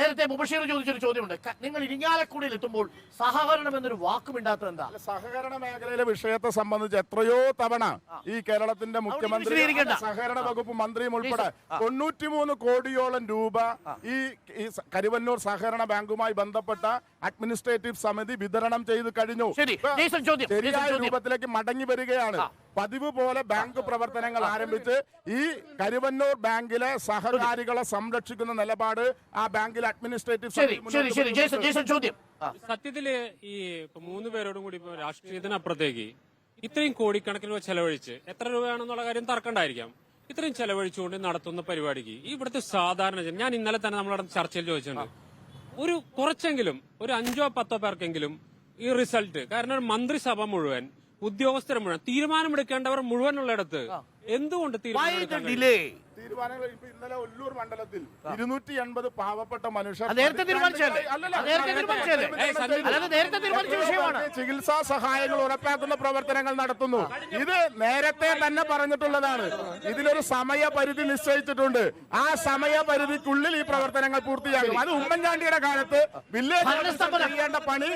നേരത്തെ മുബഷീർ ചോദിച്ചൊരു ചോദ്യമുണ്ട്. നിങ്ങൾ ഇരിങ്ങാലക്കുടയിൽ എത്തുമ്പോൾ സഹകരണം എന്നൊരു വാക്കുമിണ്ടാത്തത് എന്താ? സഹകരണ മേഖലയിലെ വിഷയത്തെ സംബന്ധിച്ച് എത്രയോ തവണ ഈ കേരളത്തിന്റെ മുഖ്യമന്ത്രി സഹകരണ വകുപ്പ് മന്ത്രിയും ഉൾപ്പെടെ 93 കോടിയോളം രൂപ ഈ കരുവന്നൂർ സഹകരണ ബാങ്കുമായി ബന്ധപ്പെട്ട അഡ്മിനിസ്ട്രേറ്റീവ് സമിതി വിതരണം ചെയ്ത് കഴിഞ്ഞു. ശരിയായ രൂപത്തിലേക്ക് മടങ്ങി വരികയാണ്. പതിവ് പോലെ ബാങ്ക് പ്രവർത്തനങ്ങൾ ആരംഭിച്ച് ഈ കരുവന്നൂർ ബാങ്കിലെ സഹകാരികളെ സംരക്ഷിക്കുന്ന നിലപാട് ആ ബാങ്കിലെ അഡ്മിനിസ്ട്രേറ്റീവ് സത്യത്തില് ഈ 3 പേരോടും കൂടി ഇപ്പൊ രാഷ്ട്രീയത്തിനപ്പുറത്തേക്ക് ഇത്രയും കോടിക്കണക്കിന് രൂപ ചെലവഴിച്ച് എത്ര രൂപയാണെന്നുള്ള കാര്യം തർക്കണ്ടായിരിക്കാം. ഇത്രയും ചെലവഴിച്ചുകൊണ്ട് നടത്തുന്ന പരിപാടിക്ക് ഇവിടുത്തെ സാധാരണ ഞാൻ ഇന്നലെ തന്നെ നമ്മളവിടെ ചർച്ചയിൽ ചോദിച്ചിട്ടുണ്ട്, ഒരു കുറച്ചെങ്കിലും ഒരു 5-10 പേർക്കെങ്കിലും ഈ റിസൾട്ട്, കാരണം ഒരു മന്ത്രിസഭ മുഴുവൻ ഉദ്യോഗസ്ഥർ മുഴുവൻ തീരുമാനമെടുക്കേണ്ടവർ മുഴുവനുള്ളിടത്ത് എന്തുകൊണ്ട് തീരുമാനങ്ങൾ ഇന്നലെ ഒല്ലൂർ മണ്ഡലത്തിൽ 280 പാവപ്പെട്ട മനുഷ്യർ ചികിത്സാ സഹായങ്ങൾ ഉറപ്പാക്കുന്ന പ്രവർത്തനങ്ങൾ നടത്തുന്നു. ഇത് നേരത്തെ തന്നെ പറഞ്ഞിട്ടുള്ളതാണ്. ഇതിലൊരു സമയപരിധി നിശ്ചയിച്ചിട്ടുണ്ട്. ആ സമയപരിധിക്കുള്ളിൽ ഈ പ്രവർത്തനങ്ങൾ പൂർത്തിയാകും. അത് ഉമ്മൻചാണ്ടിയുടെ കാലത്ത് വില്ലേജ് ചെയ്യേണ്ട പണി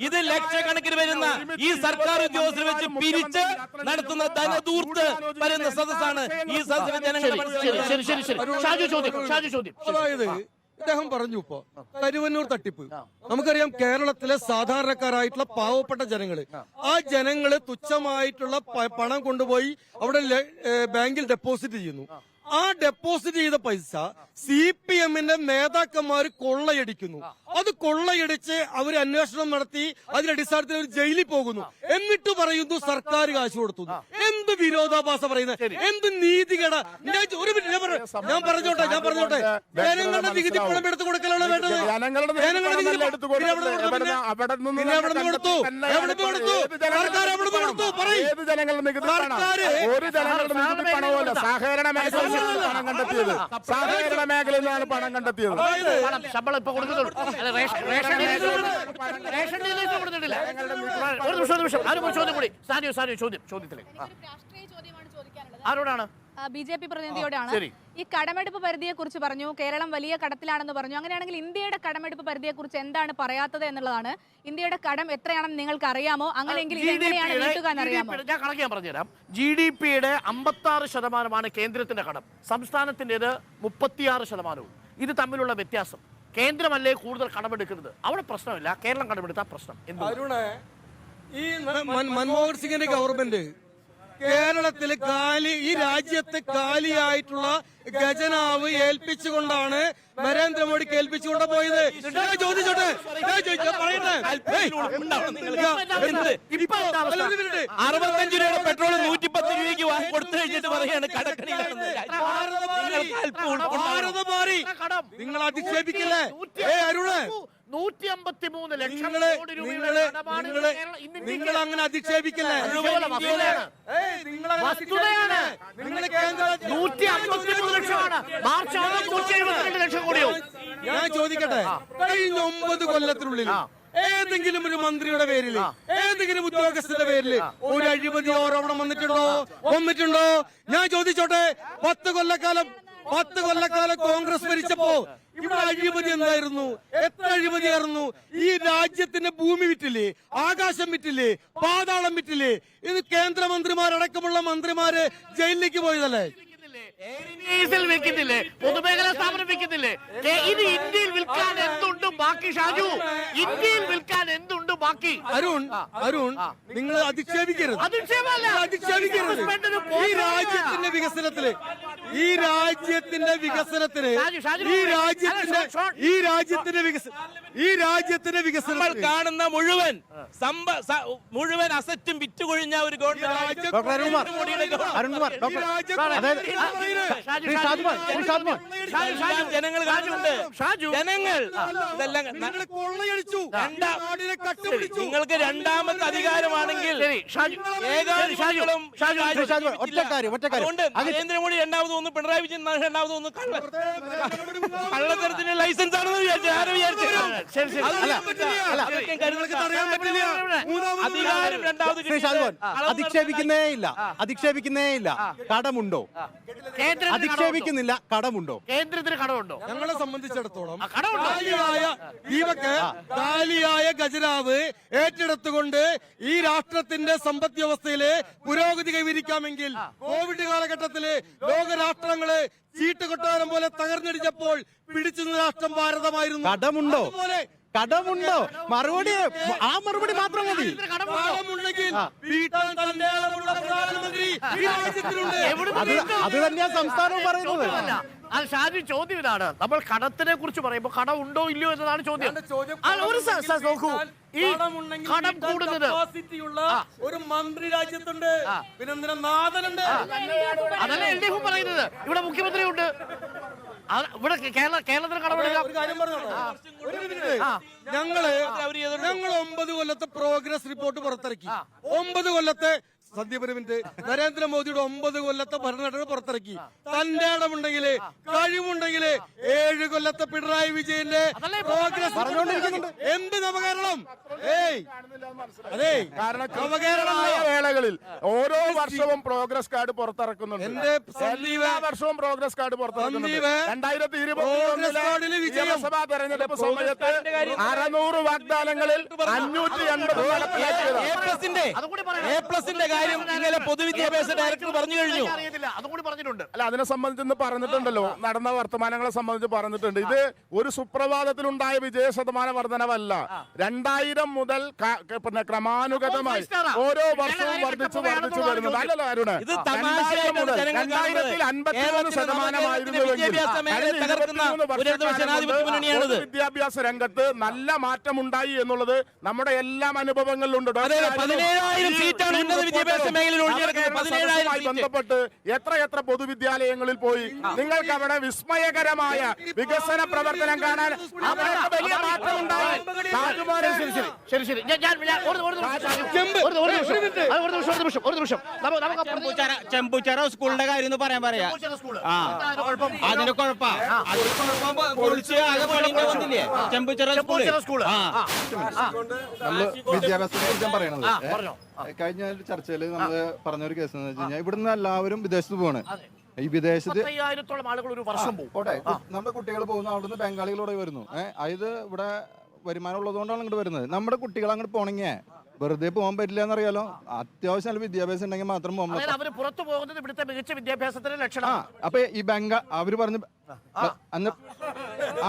ഇത് ലക്ഷക്കണക്കിന് വരുന്ന ഈ സർക്കാർ ഉദ്യോഗസ്ഥർ വെച്ച് പിരിച്ച് നടത്തുന്ന ധനധൂർത്ത് വരുന്ന സദസ്സാണ് ഈ സദസ്സിലെ ജനങ്ങളുടെ. അതായത് ഇദ്ദേഹം പറഞ്ഞു ഇപ്പോ കരുവന്നൂർ തട്ടിപ്പ്, നമുക്കറിയാം കേരളത്തിലെ സാധാരണക്കാരായിട്ടുള്ള പാവപ്പെട്ട ജനങ്ങള്, ആ ജനങ്ങള് തുച്ഛമായിട്ടുള്ള പണം കൊണ്ടുപോയി അവിടെ ബാങ്കിൽ ഡെപ്പോസിറ്റ് ചെയ്യുന്നു. ആ ഡെപ്പോസിറ്റ് ചെയ്ത പൈസ CPM-ന്റെ നേതാക്കന്മാർ കൊള്ളയടിക്കുന്നു. അത് കൊള്ളയടിച്ച് അവർ അന്വേഷണം നടത്തി അതിന്റെ അടിസ്ഥാനത്തിൽ അവർ ജയിലിൽ പോകുന്നു. എന്നിട്ട് പറയുന്നു സർക്കാർ കാശ് കൊടുത്തു. എന്ത് വിരോധാഭാസ പറയുന്നത്? എന്ത് നീതികേട? ഒരു മിനിറ്റ് ഞാൻ പറഞ്ഞോട്ടെ. ജനങ്ങളുടെ നികുതി പണം എടുത്തു കൊടുക്കലാണ് വേണ്ടത്. സർക്കാർ എവിടെ കൊടുത്തു? പറയും ഏത് ജനങ്ങളുടെ നികുതി പണം? ഒരു ജനങ്ങളുടെ നികുതി പണവുമല്ല, സഹകരണ മേഖലയിൽ നിന്നാണ് പണം കണ്ടെത്തിയത്. സഹകരണ മേഖലയിൽ നിന്നാണ് പണം കണ്ടെത്തിയത്. ശമ്പളം ഇപ്പൊ കൊടുക്കുന്നുള്ളൂ. അല്ല, റേഷൻ ഡീലേഴ്സ് കൊടുത്തിട്ടില്ല. ഒരു നിമിഷം ആരും ഒരു ചോദ്യം കൂടി. സാനിയോ ചോദ്യത്തിലേക്ക് രാഷ്ട്രീയ ചോദ്യമാണ് ചോദിക്കാനുള്ളത്. ആരോടാണ്? BJP പ്രതിനിധിയോടാണ്. ശരി. ഈ കടമെടുപ്പ് പരിധിയെ കുറിച്ച് പറഞ്ഞു, കേരളം വലിയ കടത്തിലാണെന്ന് പറഞ്ഞു. അങ്ങനെയാണെങ്കിൽ ഇന്ത്യയുടെ കടമെടുപ്പ് പരിധിയെ കുറിച്ച് എന്താണ് പറയാത്തത് എന്നുള്ളതാണ്. ഇന്ത്യയുടെ കടം എത്രയാണെന്ന് നിങ്ങൾക്ക് അറിയാമോ? അങ്ങനെയെങ്കിൽ ഇതെങ്ങനെയാണ് വീട്ടുകാൻ അറിയാമോ? ഞാൻ കണക്ക് ഞാൻ പറഞ്ഞുതരാം. GDP-യുടെ 56% കേന്ദ്രത്തിന്റെ കടം, സംസ്ഥാനത്തിൻ്റെത് 36%. ഇത് തമ്മിലുള്ള വ്യത്യാസം. കേന്ദ്രമല്ലേ കൂടുതൽ കടമെടുക്കുന്നത്? അവിടെ പ്രശ്നമില്ല, കേരളം കടമെടുത്താൽ പ്രശ്നം. അരുണേ, ഈ മൻമോഹൻ സിംഗിന്റെ ഗവൺമെന്റ് കേരളത്തില് ഈ രാജ്യത്തെ കാലിയായിട്ടുള്ള ഖജനാവ് ഏൽപ്പിച്ചുകൊണ്ടാണ് നരേന്ദ്രമോദിക്ക് ഏൽപ്പിച്ചുകൊണ്ട് പോയത്. ഞാൻ ചോദിച്ചോട്ടെ, പറയട്ടെ, 65 രൂപയുടെ പെട്രോൾ 110 രൂപയ്ക്ക് കൊടുത്തു കഴിഞ്ഞിട്ട് പറയാണ് കടക്കണിയിലാണെന്ന്. നിങ്ങൾ അധിക്ഷേപിക്കില്ലേ? അരുണ്, 153 ലക്ഷം കോടി രൂപയുടെ കടമാണ് നിങ്ങൾ അങ്ങനെ അധിക്ഷേപിക്കില്ലേ? വസ്തുതയാണ്. 153 ലക്ഷമാണ്. മാർച്ച് 172 ലക്ഷം കോടിയോ? ഞാൻ ചോദിക്കട്ടെ, കഴിഞ്ഞ 9 കൊല്ലത്തിനുള്ളിൽ ഏതെങ്കിലും ഒരു മന്ത്രിയുടെ പേരിൽ, ഏതെങ്കിലും ഉദ്യോഗസ്ഥന്റെ പേരിൽ ഒരു അഴിമതി ആരോപണം വന്നിട്ടുണ്ടോ? ഞാൻ ചോദിച്ചോട്ടെ, 10 കൊല്ലക്കാലം കോൺഗ്രസ് ഭരിച്ചപ്പോ ഇവിടെ അഴിമതി എന്തായിരുന്നു? എത്ര അഴിമതിയായിരുന്നു? ഈ രാജ്യത്തിന്റെ ഭൂമി വിറ്റില്ലേ, ആകാശം വിറ്റില്ലേ, പാതാളം വിറ്റില്ലേ? ഇത് കേന്ദ്രമന്ത്രിമാരടക്കമുള്ള മന്ത്രിമാര് ജയിലിലേക്ക് പോയതല്ലേ? വെക്കുന്നില്ലേ? പൊതുമേഖലാ സ്ഥാപനം വെക്കുന്നില്ലേ? ഇത് ഇന്ത്യയിൽ വിൽക്കാൻ എന്തുണ്ട് ബാക്കി? ഷാജു, ഇന്ത്യയിൽ വിൽക്കാൻ എന്തുണ്ട് ബാക്കി? അരുൺ, നിങ്ങൾ അധിക്ഷേപിക്കരുത്. ഈ രാജ്യത്തിന്റെ വികസനത്തിന് നമ്മൾ കാണുന്ന മുഴുവൻ അസറ്റും വിറ്റുകൊഴിഞ്ഞ ഒരു ജനങ്ങൾ കാണുന്നുണ്ട്. നിങ്ങൾക്ക് രണ്ടാമത്തെ അധികാരമാണെങ്കിൽ നരേന്ദ്രമോദി രണ്ടാമത് ഒന്ന്, പിണറായി വിജയൻ രണ്ടാമത് ഒന്ന് കള്ളത്തരത്തിന് ലൈസൻസ് ആണെന്ന് വിചാരിച്ചു. അധികാരം രണ്ടാമത് അധിക്ഷേപിക്കുന്നേ ഇല്ല. കടമുണ്ടോ? അധിക്ഷേപിക്കുന്നില്ല. കടമുണ്ടോ? കേന്ദ്രത്തിന് കടമുണ്ടോ? ഞങ്ങളെ സംബന്ധിച്ചിടത്തോളം കാലിയായ ഖജനാവ് ഏറ്റെടുത്തുകൊണ്ട് ഈ രാഷ്ട്രത്തിന്റെ സമ്പദ് വ്യവസ്ഥയില് പുരോഗതി കൈവരിക്കാമെങ്കിൽ കോവിഡ് കാലഘട്ടത്തില് ലോകരാഷ്ട്രങ്ങള് ചീട്ടുകൊട്ടാരം പോലെ തകർന്നടിച്ചപ്പോൾ പിടിച്ചുന്ന രാഷ്ട്രം ഭാരതമായിരുന്നു. കടമുണ്ടോ? മറുപടി മാത്രം മതി. കടമുണ്ടെങ്കിൽ വീട്ടാൻ തന്റെ പ്രധാനമന്ത്രി ഈ രാജ്യത്തിലുണ്ട്. അത് തന്നെയാ സംസ്ഥാനവും പറയുന്നത്. അത് ഷാജി, ചോദ്യം ഇതാണ്. നമ്മൾ കടത്തിനെ കുറിച്ച് പറയുമ്പോൾ കടം ഉണ്ടോ ഇല്ലയോ എന്നതാണ് ചോദ്യം. നോക്കൂ, ഈ കടം കൂടുന്നത് ഒരു മന്ത്രി രാജ്യത്തുണ്ട്, പിന്നെ നാഥനുണ്ട്. അതല്ലേ LDF പറയുന്നത്. ഇവിടെ മുഖ്യമന്ത്രി ഉണ്ട്. ഇവിടെ കേരളത്തിന് കടമെടുക്കാം. ഒരു കാര്യം പറഞ്ഞു, ഞങ്ങൾ 9 കൊല്ലത്തെ പ്രോഗ്രസ് റിപ്പോർട്ട് പുറത്തിറക്കി. 9 കൊല്ലത്തെ നരേന്ദ്രമോദിയുടെ 9 കൊല്ലത്തെ ഭരണഘടന പുറത്തിറക്കി. തന്റെ ഇടമുണ്ടെങ്കിൽ, കഴിവുണ്ടെങ്കിൽ 7 കൊല്ലത്തെ പിണറായി വിജയന്റെ പ്രോഗ്രസ് പറഞ്ഞുകൊണ്ടിരിക്കുന്നുണ്ട്. എന്ത് നവകേരളം? വേളകളിൽ ഓരോ വർഷവും പ്രോഗ്രസ് കാർഡ് പുറത്തിറക്കുന്നുണ്ട്. എല്ലാ വർഷവും പ്രോഗ്രസ് കാർഡ് പുറത്തിറക്കുന്നുണ്ട്. 2021 നിയമസഭാ തെരഞ്ഞെടുപ്പ് സമയത്ത് 600 വാഗ്ദാനങ്ങളിൽ 580 നടപ്പിലാക്കിയതാണ്. ഇന്നലെ പൊതുവിദ്യാഭ്യാസ ഡയറക്ടർ പറഞ്ഞു കഴിഞ്ഞു. അതുകൂടി പറഞ്ഞിട്ടുണ്ട്. അല്ല, അതിനെ സംബന്ധിച്ച് പറഞ്ഞിട്ടുണ്ടല്ലോ. നടന്ന വർത്തമാനങ്ങളെ സംബന്ധിച്ച് പറഞ്ഞിട്ടുണ്ട്. ഇത് ഒരു സുപ്രഭാതത്തിലുണ്ടായ വിജയ ശതമാന വർധനവല്ല. 2000 മുതൽ പിന്നെ ക്രമാനുഗതമായി ഓരോ വർഷവും വർദ്ധിച്ചു വരുന്നത്. അല്ലല്ലോ അരുണ്, 2000 മുതൽ 2023 വിദ്യാഭ്യാസ രംഗത്ത് നല്ല മാറ്റമുണ്ടായി എന്നുള്ളത് നമ്മുടെ എല്ലാം അനുഭവങ്ങളിലുണ്ട്. 17,000 സീറ്റാണ് ഉന്നത വിദ്യാഭ്യാസ വിദ്യാഭ്യാസ മേഖലയിൽ ഒഴിഞ്ഞെടുക്കുന്നത് 17,000 സീറ്റ്. ബന്ധപ്പെട്ട് എത്ര പൊതുവിദ്യാലയങ്ങളിൽ പോയി നിങ്ങൾക്ക് അവിടെ വിസ്മയകരമായ വികസന പ്രവർത്തനം കാണാൻ അവിടെ വലിയ മാറ്റം ഉണ്ടായി. ശരി ഒരു നിമിഷം ചെമ്പുച്ചറ സ്കൂളിന്റെ കാര്യം ഒന്ന് പറയാൻ പറയാ അതിന്റെ കുഴപ്പാ പൊളിച്ച് ആകെ പണിന്റെ വന്നില്ലേ ചെമ്പുച്ചറ സ്കൂള് വിദ്യാഭ്യാസത്തെ കുറിച്ച് ഞാൻ പറയണത് കഴിഞ്ഞ ചർച്ചയിൽ നമ്മൾ പറഞ്ഞൊരു കേസ് എന്ന് വെച്ച് കഴിഞ്ഞാൽ ഇവിടുന്ന് എല്ലാവരും വിദേശത്ത് പോവാണ്. ഈ വിദേശത്ത് 10,000-ഓളം ആളുകൾ ഒരു വർഷം പോകും. നമ്മുടെ കുട്ടികൾ പോകുന്ന അവിടുന്ന് ബംഗാളികളോടെ വരുന്നു. ഇത് ഇവിടെ വരുമാനം ഉള്ളതുകൊണ്ടാണ് ഇങ്ങോട്ട് വരുന്നത്. നമ്മുടെ കുട്ടികൾ അങ്ങോട്ട് പോണെങ്കിൽ വെറുതെ പോകാൻ പറ്റില്ല എന്നറിയാലോ. അത്യാവശ്യം നല്ല വിദ്യാഭ്യാസം ഉണ്ടെങ്കിൽ മാത്രം പോകാൻ പറ്റും. അവർ പുറത്തു പോകുന്നത് ഇവിടുത്തെ മികച്ച വിദ്യാഭ്യാസത്തിന്റെ ലക്ഷണം. അപ്പൊ ഈ അവര് പറഞ്ഞു അന്ന്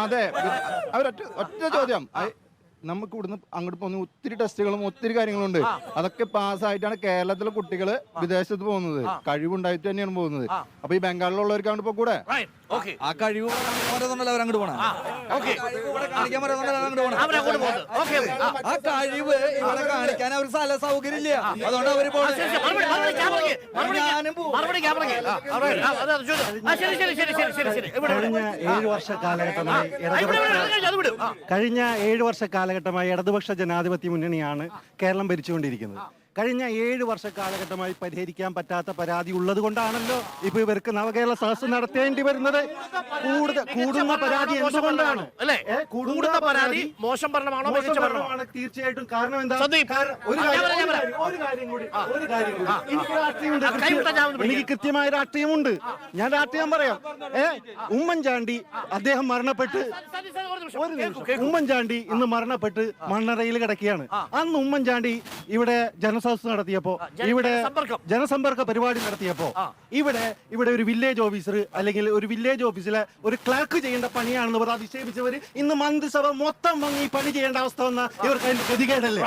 അതെ ഒറ്റ ചോദ്യം, നമുക്ക് ഇവിടുന്ന് അങ്ങോട്ട് പോകുന്ന ഒത്തിരി ടെസ്റ്റുകളും ഒത്തിരി കാര്യങ്ങളുണ്ട്. അതൊക്കെ പാസ്സായിട്ടാണ് കേരളത്തിലെ കുട്ടികൾ വിദേശത്ത് പോകുന്നത്. കഴിവുണ്ടായിട്ട് തന്നെയാണ് പോകുന്നത്. അപ്പൊ ഈ ബംഗാളിലുള്ളവർക്ക് അങ്ങോട്ട് പോകൂടെ? ആ കഴിവ് അവരങ്ങോട്ട് പോകണം. ആ കഴിവ് ഇവിടെ കാണിക്കാൻ അവർ സ്ഥല സൗകര്യം ഇല്ല. അതുകൊണ്ട് അവര് കഴിഞ്ഞ 7 വർഷ കാലഘട്ടമായി ഇടതുപക്ഷ ജനാധിപത്യ മുന്നണിയാണ് കേരളം ഭരിച്ചുകൊണ്ടിരിക്കുന്നത്. കഴിഞ്ഞ 7 വർഷ കാലഘട്ടമായി പരിഹരിക്കാൻ പറ്റാത്ത പരാതി ഉള്ളത് കൊണ്ടാണല്ലോ ഇപ്പൊ ഇവർക്ക് നവകേരള സദസ്സ് നടത്തേണ്ടി വരുന്നത്. കൂടുന്ന പരാതി എന്തുകൊണ്ടാണ്? കൂടുന്ന പരാതി മോശം ഭരണമാണോ മികച്ച ഭരണമാണോ? തീർച്ചയായിട്ടും. കാരണം എന്താ? എനിക്ക് കൃത്യമായ രാഷ്ട്രീയമുണ്ട്. ഞാൻ രാഷ്ട്രീയം പറയാം. ഉമ്മൻചാണ്ടി അദ്ദേഹം മരണപ്പെട്ട് ഉമ്മൻചാണ്ടി ഇന്ന് മരണപ്പെട്ട് മണ്ണറയിൽ കിടക്കുകയാണ്. അന്ന് ഉമ്മൻചാണ്ടി ഇവിടെ ജനസദസ് നടത്തിയപ്പോ, ഇവിടെ ജനസമ്പർക്ക പരിപാടി നടത്തിയപ്പോ ഇവിടെ ഒരു വില്ലേജ് ഓഫീസർ അല്ലെങ്കിൽ ഒരു വില്ലേജ് ഓഫീസിലെ ഒരു ക്ലർക്ക് ചെയ്യേണ്ട പണിയാണെന്ന് പറഞ്ഞ് അധിക്ഷേപിച്ചവർ ഇന്ന് മന്ത്രിസഭ മൊത്തം വന്ന് ഈ പണി ചെയ്യേണ്ട അവസ്ഥ വന്ന ഇവർക്ക് അതിന്റെ ഗതികേടല്ലേ?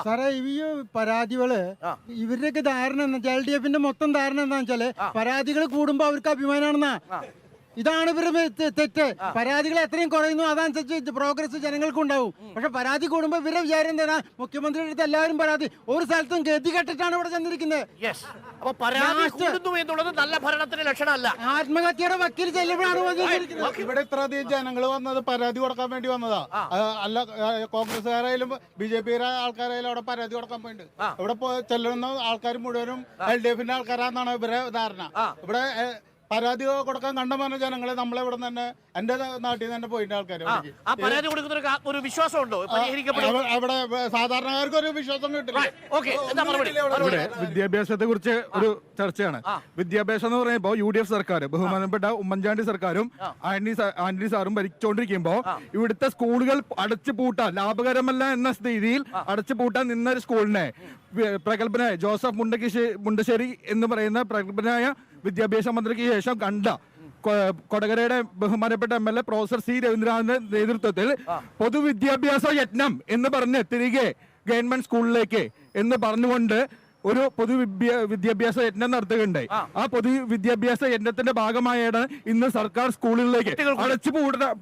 സാറേ, ഈ പരാതികള് ഇവരുടെയൊക്കെ ധാരണ എന്താ വെച്ചാൽ LDF-ന്റെ മൊത്തം ധാരണ എന്താണെന്ന് വെച്ചാല് പരാതികൾ കൂടുമ്പോ അവർക്ക് അഭിമാനമാണെന്നാ. ഇതാണ് ഇവരുടെ തെറ്റ്. പരാതികൾ എത്രയും കുറയുന്നു അതനുസരിച്ച് പ്രോഗ്രസ് ജനങ്ങൾക്കുണ്ടാവും. പക്ഷെ പരാതി കൂടുമ്പോ ഇവരുടെ വിചാരം എന്താണ്? മുഖ്യമന്ത്രിയുടെ അടുത്ത് എല്ലാവരും പരാതി, ഒരു സ്ഥലത്തും ഗതി കെട്ടിട്ടാണ് ഇവിടെ ചെന്നിരിക്കുന്നത്. നല്ല ഭരണത്തിന്റെ ലക്ഷണമല്ല. ആത്മഹത്യയുടെ വക്കീൽ ചെല്ലുമ്പോഴാണ് ഇവിടെ ഇത്രയധികം ജനങ്ങൾ വന്നത് പരാതി കൊടുക്കാൻ വേണ്ടി വന്നതാ. അല്ല കോൺഗ്രസ്സുകാരായാലും BJP ആൾക്കാരായാലും അവിടെ പരാതി കൊടുക്കാൻ വേണ്ടി ഇവിടെ ചെല്ലുന്ന ആൾക്കാർ മുഴുവനും LDF-ന്റെ ആൾക്കാരാണെന്നാണ് ഇവരുടെ ധാരണ. ഇവിടെ പരാതി കൊടുക്കാൻ കണ്ടമാന ജനങ്ങളെ നമ്മളിവിടെ തന്നെ എന്റെ നാട്ടിൽ നിന്ന് തന്നെ പോയിട്ട് ആൾക്കാർ പരാതി കൊടുക്കുന്ന ഒരു വിശ്വാസമുണ്ടോ? അവിടെ സാധാരണക്കാർക്ക് ഒരു വിശ്വാസം കിട്ടില്ല. ഇവിടെ വിദ്യാഭ്യാസത്തെ കുറിച്ച് ഒരു ചർച്ചയാണ്. വിദ്യാഭ്യാസം എന്ന് പറയുമ്പോൾ UDF സർക്കാർ, ബഹുമാനപ്പെട്ട ഉമ്മൻചാണ്ടി സർക്കാരും ആന്റണി സാറും ഭരിച്ചുകൊണ്ടിരിക്കുമ്പോൾ ഇവിടുത്തെ സ്കൂളുകൾ അടച്ചു പൂട്ടാൻ ലാഭകരമല്ല എന്ന സ്ഥിതിയിൽ അടച്ചു പൂട്ടാൻ നിന്നൊരു സ്കൂളിനെ പ്രഗത്ഭനായ ജോസഫ് മുണ്ടശ്ശേരി എന്ന് പറയുന്ന പ്രഗത്ഭനായ വിദ്യാഭ്യാസ മന്ത്രിക്ക് ശേഷം കണ്ട കൊടകരയുടെ ബഹുമാനപ്പെട്ട MLA പ്രൊഫസർ C രവീന്ദ്രനാഥിന്റെ നേതൃത്വത്തിൽ പൊതുവിദ്യാഭ്യാസ യജ്ഞം എന്ന് പറഞ്ഞ് തിരികെ ഗവൺമെന്റ് സ്കൂളിലേക്ക് എന്ന് പറഞ്ഞുകൊണ്ട് ഒരു വിദ്യാഭ്യാസ യജ്ഞം നടത്തുകയുണ്ടായി. ആ പൊതുവിദ്യാഭ്യാസ യജ്ഞത്തിന്റെ ഭാഗമായാണ് ഇന്ന് സർക്കാർ സ്കൂളുകളിലേക്ക് അടച്ചു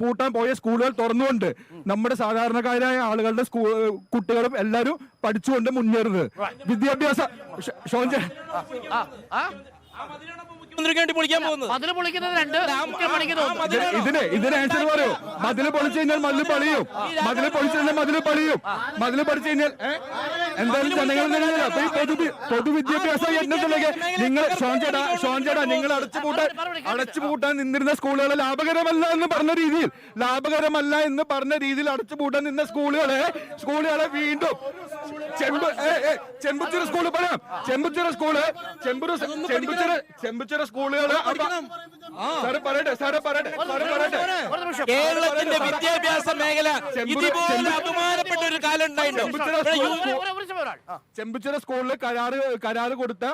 പൂട്ടാൻ പോയ സ്കൂളുകൾ തുറന്നുകൊണ്ട് നമ്മുടെ സാധാരണക്കാരായ ആളുകളുടെ കുട്ടികളും എല്ലാവരും പഠിച്ചുകൊണ്ട് മുന്നേറുന്നത്. വിദ്യാഭ്യാസ ഇതിന് ആൻസർ പറയൂ. മതില് പൊളിച്ചു കഴിഞ്ഞാൽ മതില് പണിയും, മതില് പൊളിച്ചു കഴിഞ്ഞാൽ മതില് പണിയും, മതില് പഠിച്ചു കഴിഞ്ഞാൽ എന്തായാലും ജനങ്ങൾ. അപ്പൊ ഈ പൊതുവിദ്യാഭ്യാസ യജ്ഞത്തിലേക്ക് നിങ്ങൾ ഷോൺചേട്ടാ നിങ്ങൾ അടച്ചുപൂട്ടാൻ നിന്നിരുന്ന സ്കൂളുകളെ ലാഭകരമല്ല എന്ന് പറഞ്ഞ രീതിയിൽ അടച്ചുപൂട്ടാൻ നിന്ന സ്കൂളുകളെ വീണ്ടും ചെമ്പുച്ചിറ സ്കൂള് പറയാം. ചെമ്പുച്ചിറ സ്കൂളുകള് കേരളത്തിന്റെ വിദ്യാഭ്യാസ മേഖല ഇതുപോലെ അപമാനപ്പെട്ട ഒരു കാലം ഉണ്ടായിട്ടുണ്ടോ? ചെമ്പുച്ചിറ സ്കൂളിൽ കരാറ് കൊടുത്ത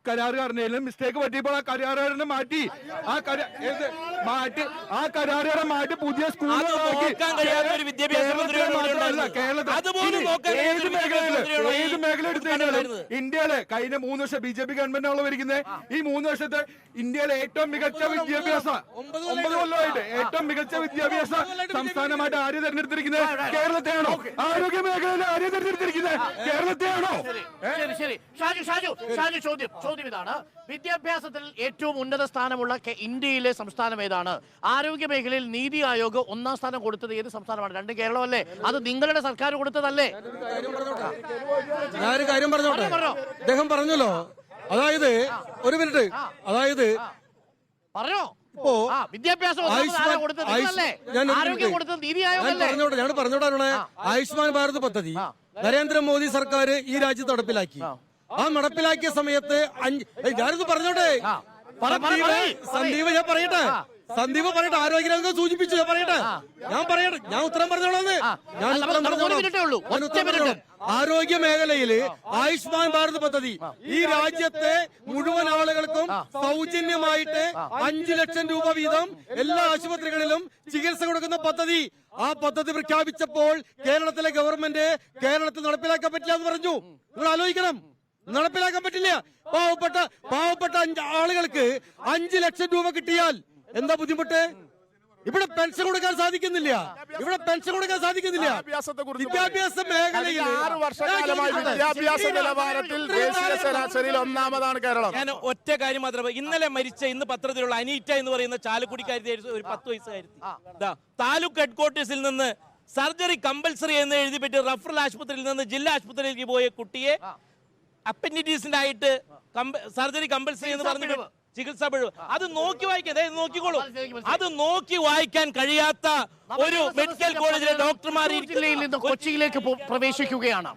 കരാറുകാരനെയും മിസ്റ്റേക്ക് പറ്റിയപ്പോൾ ആ കരാറുകാരനെ മാറ്റി ആ കരാറുകാരെ മാറ്റി പുതിയ സ്കൂളുകളാക്കി. മുഖ്യമന്ത്രിയാണോ ഏത് മേഖല എടുത്തു കഴിഞ്ഞാലും ഇന്ത്യയിലെ കഴിഞ്ഞ 3 വർഷം BJP ഗവൺമെന്റാണല്ലോ ഭരിക്കുന്നത്. ഈ 3 വർഷത്തെ ഇന്ത്യയിലെ ഏറ്റവും മികച്ച വിദ്യാഭ്യാസ 9 കൊല്ലമായിട്ട് ഏറ്റവും മികച്ച വിദ്യാഭ്യാസ സംസ്ഥാനമായിട്ട് ആര് തെരഞ്ഞെടുത്തിരിക്കുന്നത്? കേരളത്തെയാണോ? ആരോഗ്യ മേഖലയിൽ ആര് തെരഞ്ഞെടുത്തിരിക്കുന്നത്? കേരളത്തെയാണോ? ശരി ഷാജു ചോദ്യം ഇതാണ്. വിദ്യാഭ്യാസത്തിൽ ഏറ്റവും ഉന്നത സ്ഥാനമുള്ള ഇന്ത്യയിലെ സംസ്ഥാനം ഏതാണ്? ആരോഗ്യ മേഖലയിൽ നീതി ആയോഗ് 1ാം സ്ഥാനം കൊടുത്തത് ഏത് സംസ്ഥാനമാണ്? 2 കേരളമല്ലേ? അത് നിങ്ങളുടെ സർക്കാർ കൊടുത്തതല്ലേ? ഞാനൊരു കാര്യം പറഞ്ഞോട്ടെ. അദ്ദേഹം പറഞ്ഞല്ലോ, അതായത് ഒരു മിനിറ്റ്, അതായത് പറഞ്ഞോ ഇപ്പോ വിദ്യാഭ്യാസം ആരോഗ്യം കൊടുത്തത് നീതി ആയോഗല്ലേ? ഞാൻ പറഞ്ഞോടാണ്. ആയുഷ്മാൻ ഭാരത് പദ്ധതി നരേന്ദ്രമോദി സർക്കാർ ഈ രാജ്യത്ത് നടപ്പിലാക്കി. ആ നടപ്പിലാക്കിയ സമയത്ത് ഞാനിത് പറഞ്ഞോട്ടെ, സന്ദീപ് ഞാൻ പറയട്ടെ, ആരോഗ്യരംഗം സൂചിപ്പിച്ചു. ഞാൻ പറയട്ടെ, ഞാൻ ഉത്തരം പറഞ്ഞോളാന്ന്. ആരോഗ്യ മേഖലയില് ആയുഷ്മാൻ ഭാരത് പദ്ധതി ഈ രാജ്യത്തെ മുഴുവൻ ആളുകൾക്കും സൗജന്യമായിട്ട് 5 ലക്ഷം രൂപ വീതം എല്ലാ ആശുപത്രികളിലും ചികിത്സ കൊടുക്കുന്ന പദ്ധതി. ആ പദ്ധതി പ്രഖ്യാപിച്ചപ്പോൾ കേരളത്തിലെ ഗവൺമെന്റ് കേരളത്തിൽ നടപ്പിലാക്കാൻ പറ്റില്ല എന്ന് പറഞ്ഞു. നിങ്ങൾ ആലോചിക്കണം, നടപ്പിലാക്കാൻ പറ്റില്ല. പാവപ്പെട്ട ആളുകൾക്ക് 5 ലക്ഷം രൂപ കിട്ടിയാൽ എന്താ ബുദ്ധിമുട്ട്? ഇവിടെ പെൻഷൻ കൊടുക്കാൻ സാധിക്കുന്നില്ല. വിദ്യാഭ്യാസ മേഖലയിൽ 6 വർഷക്കാലമായി വിദ്യാഭ്യാസ നിലവാരത്തിൽ ദേശീയ ശരാശരിയിൽ 1ാമതാണ് കേരളം. ഞാൻ ഒറ്റ കാര്യം മാത്രമേ, ഇന്നലെ മരിച്ച ഇന്ന് പത്രത്തിലുള്ള അനീറ്റ എന്ന് പറയുന്ന ചാലക്കുടിക്കാരി ഒരു 10 വയസ്സുകാരി താലൂക്ക് ഹെഡ്ക്വാർട്ടേഴ്സിൽ നിന്ന് സർജറി കമ്പൽസറി എന്ന് എഴുതിപ്പെട്ട് റഫറൽ ആശുപത്രിയിൽ നിന്ന് ജില്ലാ ആശുപത്രിയിലേക്ക് പോയ കുട്ടിയെ അപ്പൻഡിറ്റീസിന്റെ ആയിട്ട് സർജറി കമ്പൽസറി എന്ന് പറഞ്ഞു ചികിത്സാ പിഴവ്. അത് നോക്കി വായിക്കാൻ, നോക്കിക്കോളൂ, അത് നോക്കി വായിക്കാൻ കഴിയാത്ത ഒരു മെഡിക്കൽ കോളേജിലെ ഡോക്ടർമാർ ജില്ലയിൽ നിന്ന് കൊച്ചിയിലേക്ക് പ്രവേശിക്കുകയാണ്.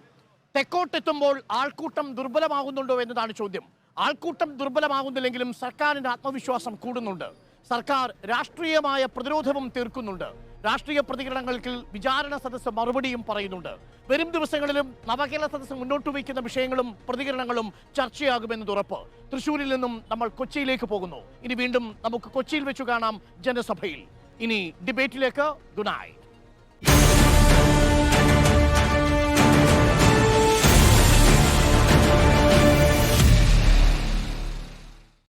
തെക്കോട്ടെത്തുമ്പോൾ ആൾക്കൂട്ടം ദുർബലമാകുന്നുണ്ടോ എന്നതാണ് ചോദ്യം. ആൾക്കൂട്ടം ദുർബലമാകുന്നില്ലെങ്കിലും സർക്കാരിന്റെ ആത്മവിശ്വാസം കൂടുന്നുണ്ട്. സർക്കാർ രാഷ്ട്രീയമായ പ്രതിരോധവും തീർക്കുന്നുണ്ട്. രാഷ്ട്രീയ പ്രതികരണങ്ങൾക്ക് വിചാരണ സദസ്സ് മറുപടിയും പറയുന്നുണ്ട്. വരും ദിവസങ്ങളിലും നവകേരള സദസ്സ് മുന്നോട്ട് വയ്ക്കുന്ന വിഷയങ്ങളും പ്രതികരണങ്ങളും ചർച്ചയാകുമെന്നത് ഉറപ്പ്. തൃശ്ശൂരിൽ നിന്നും നമ്മൾ കൊച്ചിയിലേക്ക് പോകുന്നു. ഇനി വീണ്ടും നമുക്ക് കൊച്ചിയിൽ വെച്ച് കാണാം ജനസഭയിൽ. ഇനി ഡിബേറ്റിലേക്ക്. Good night.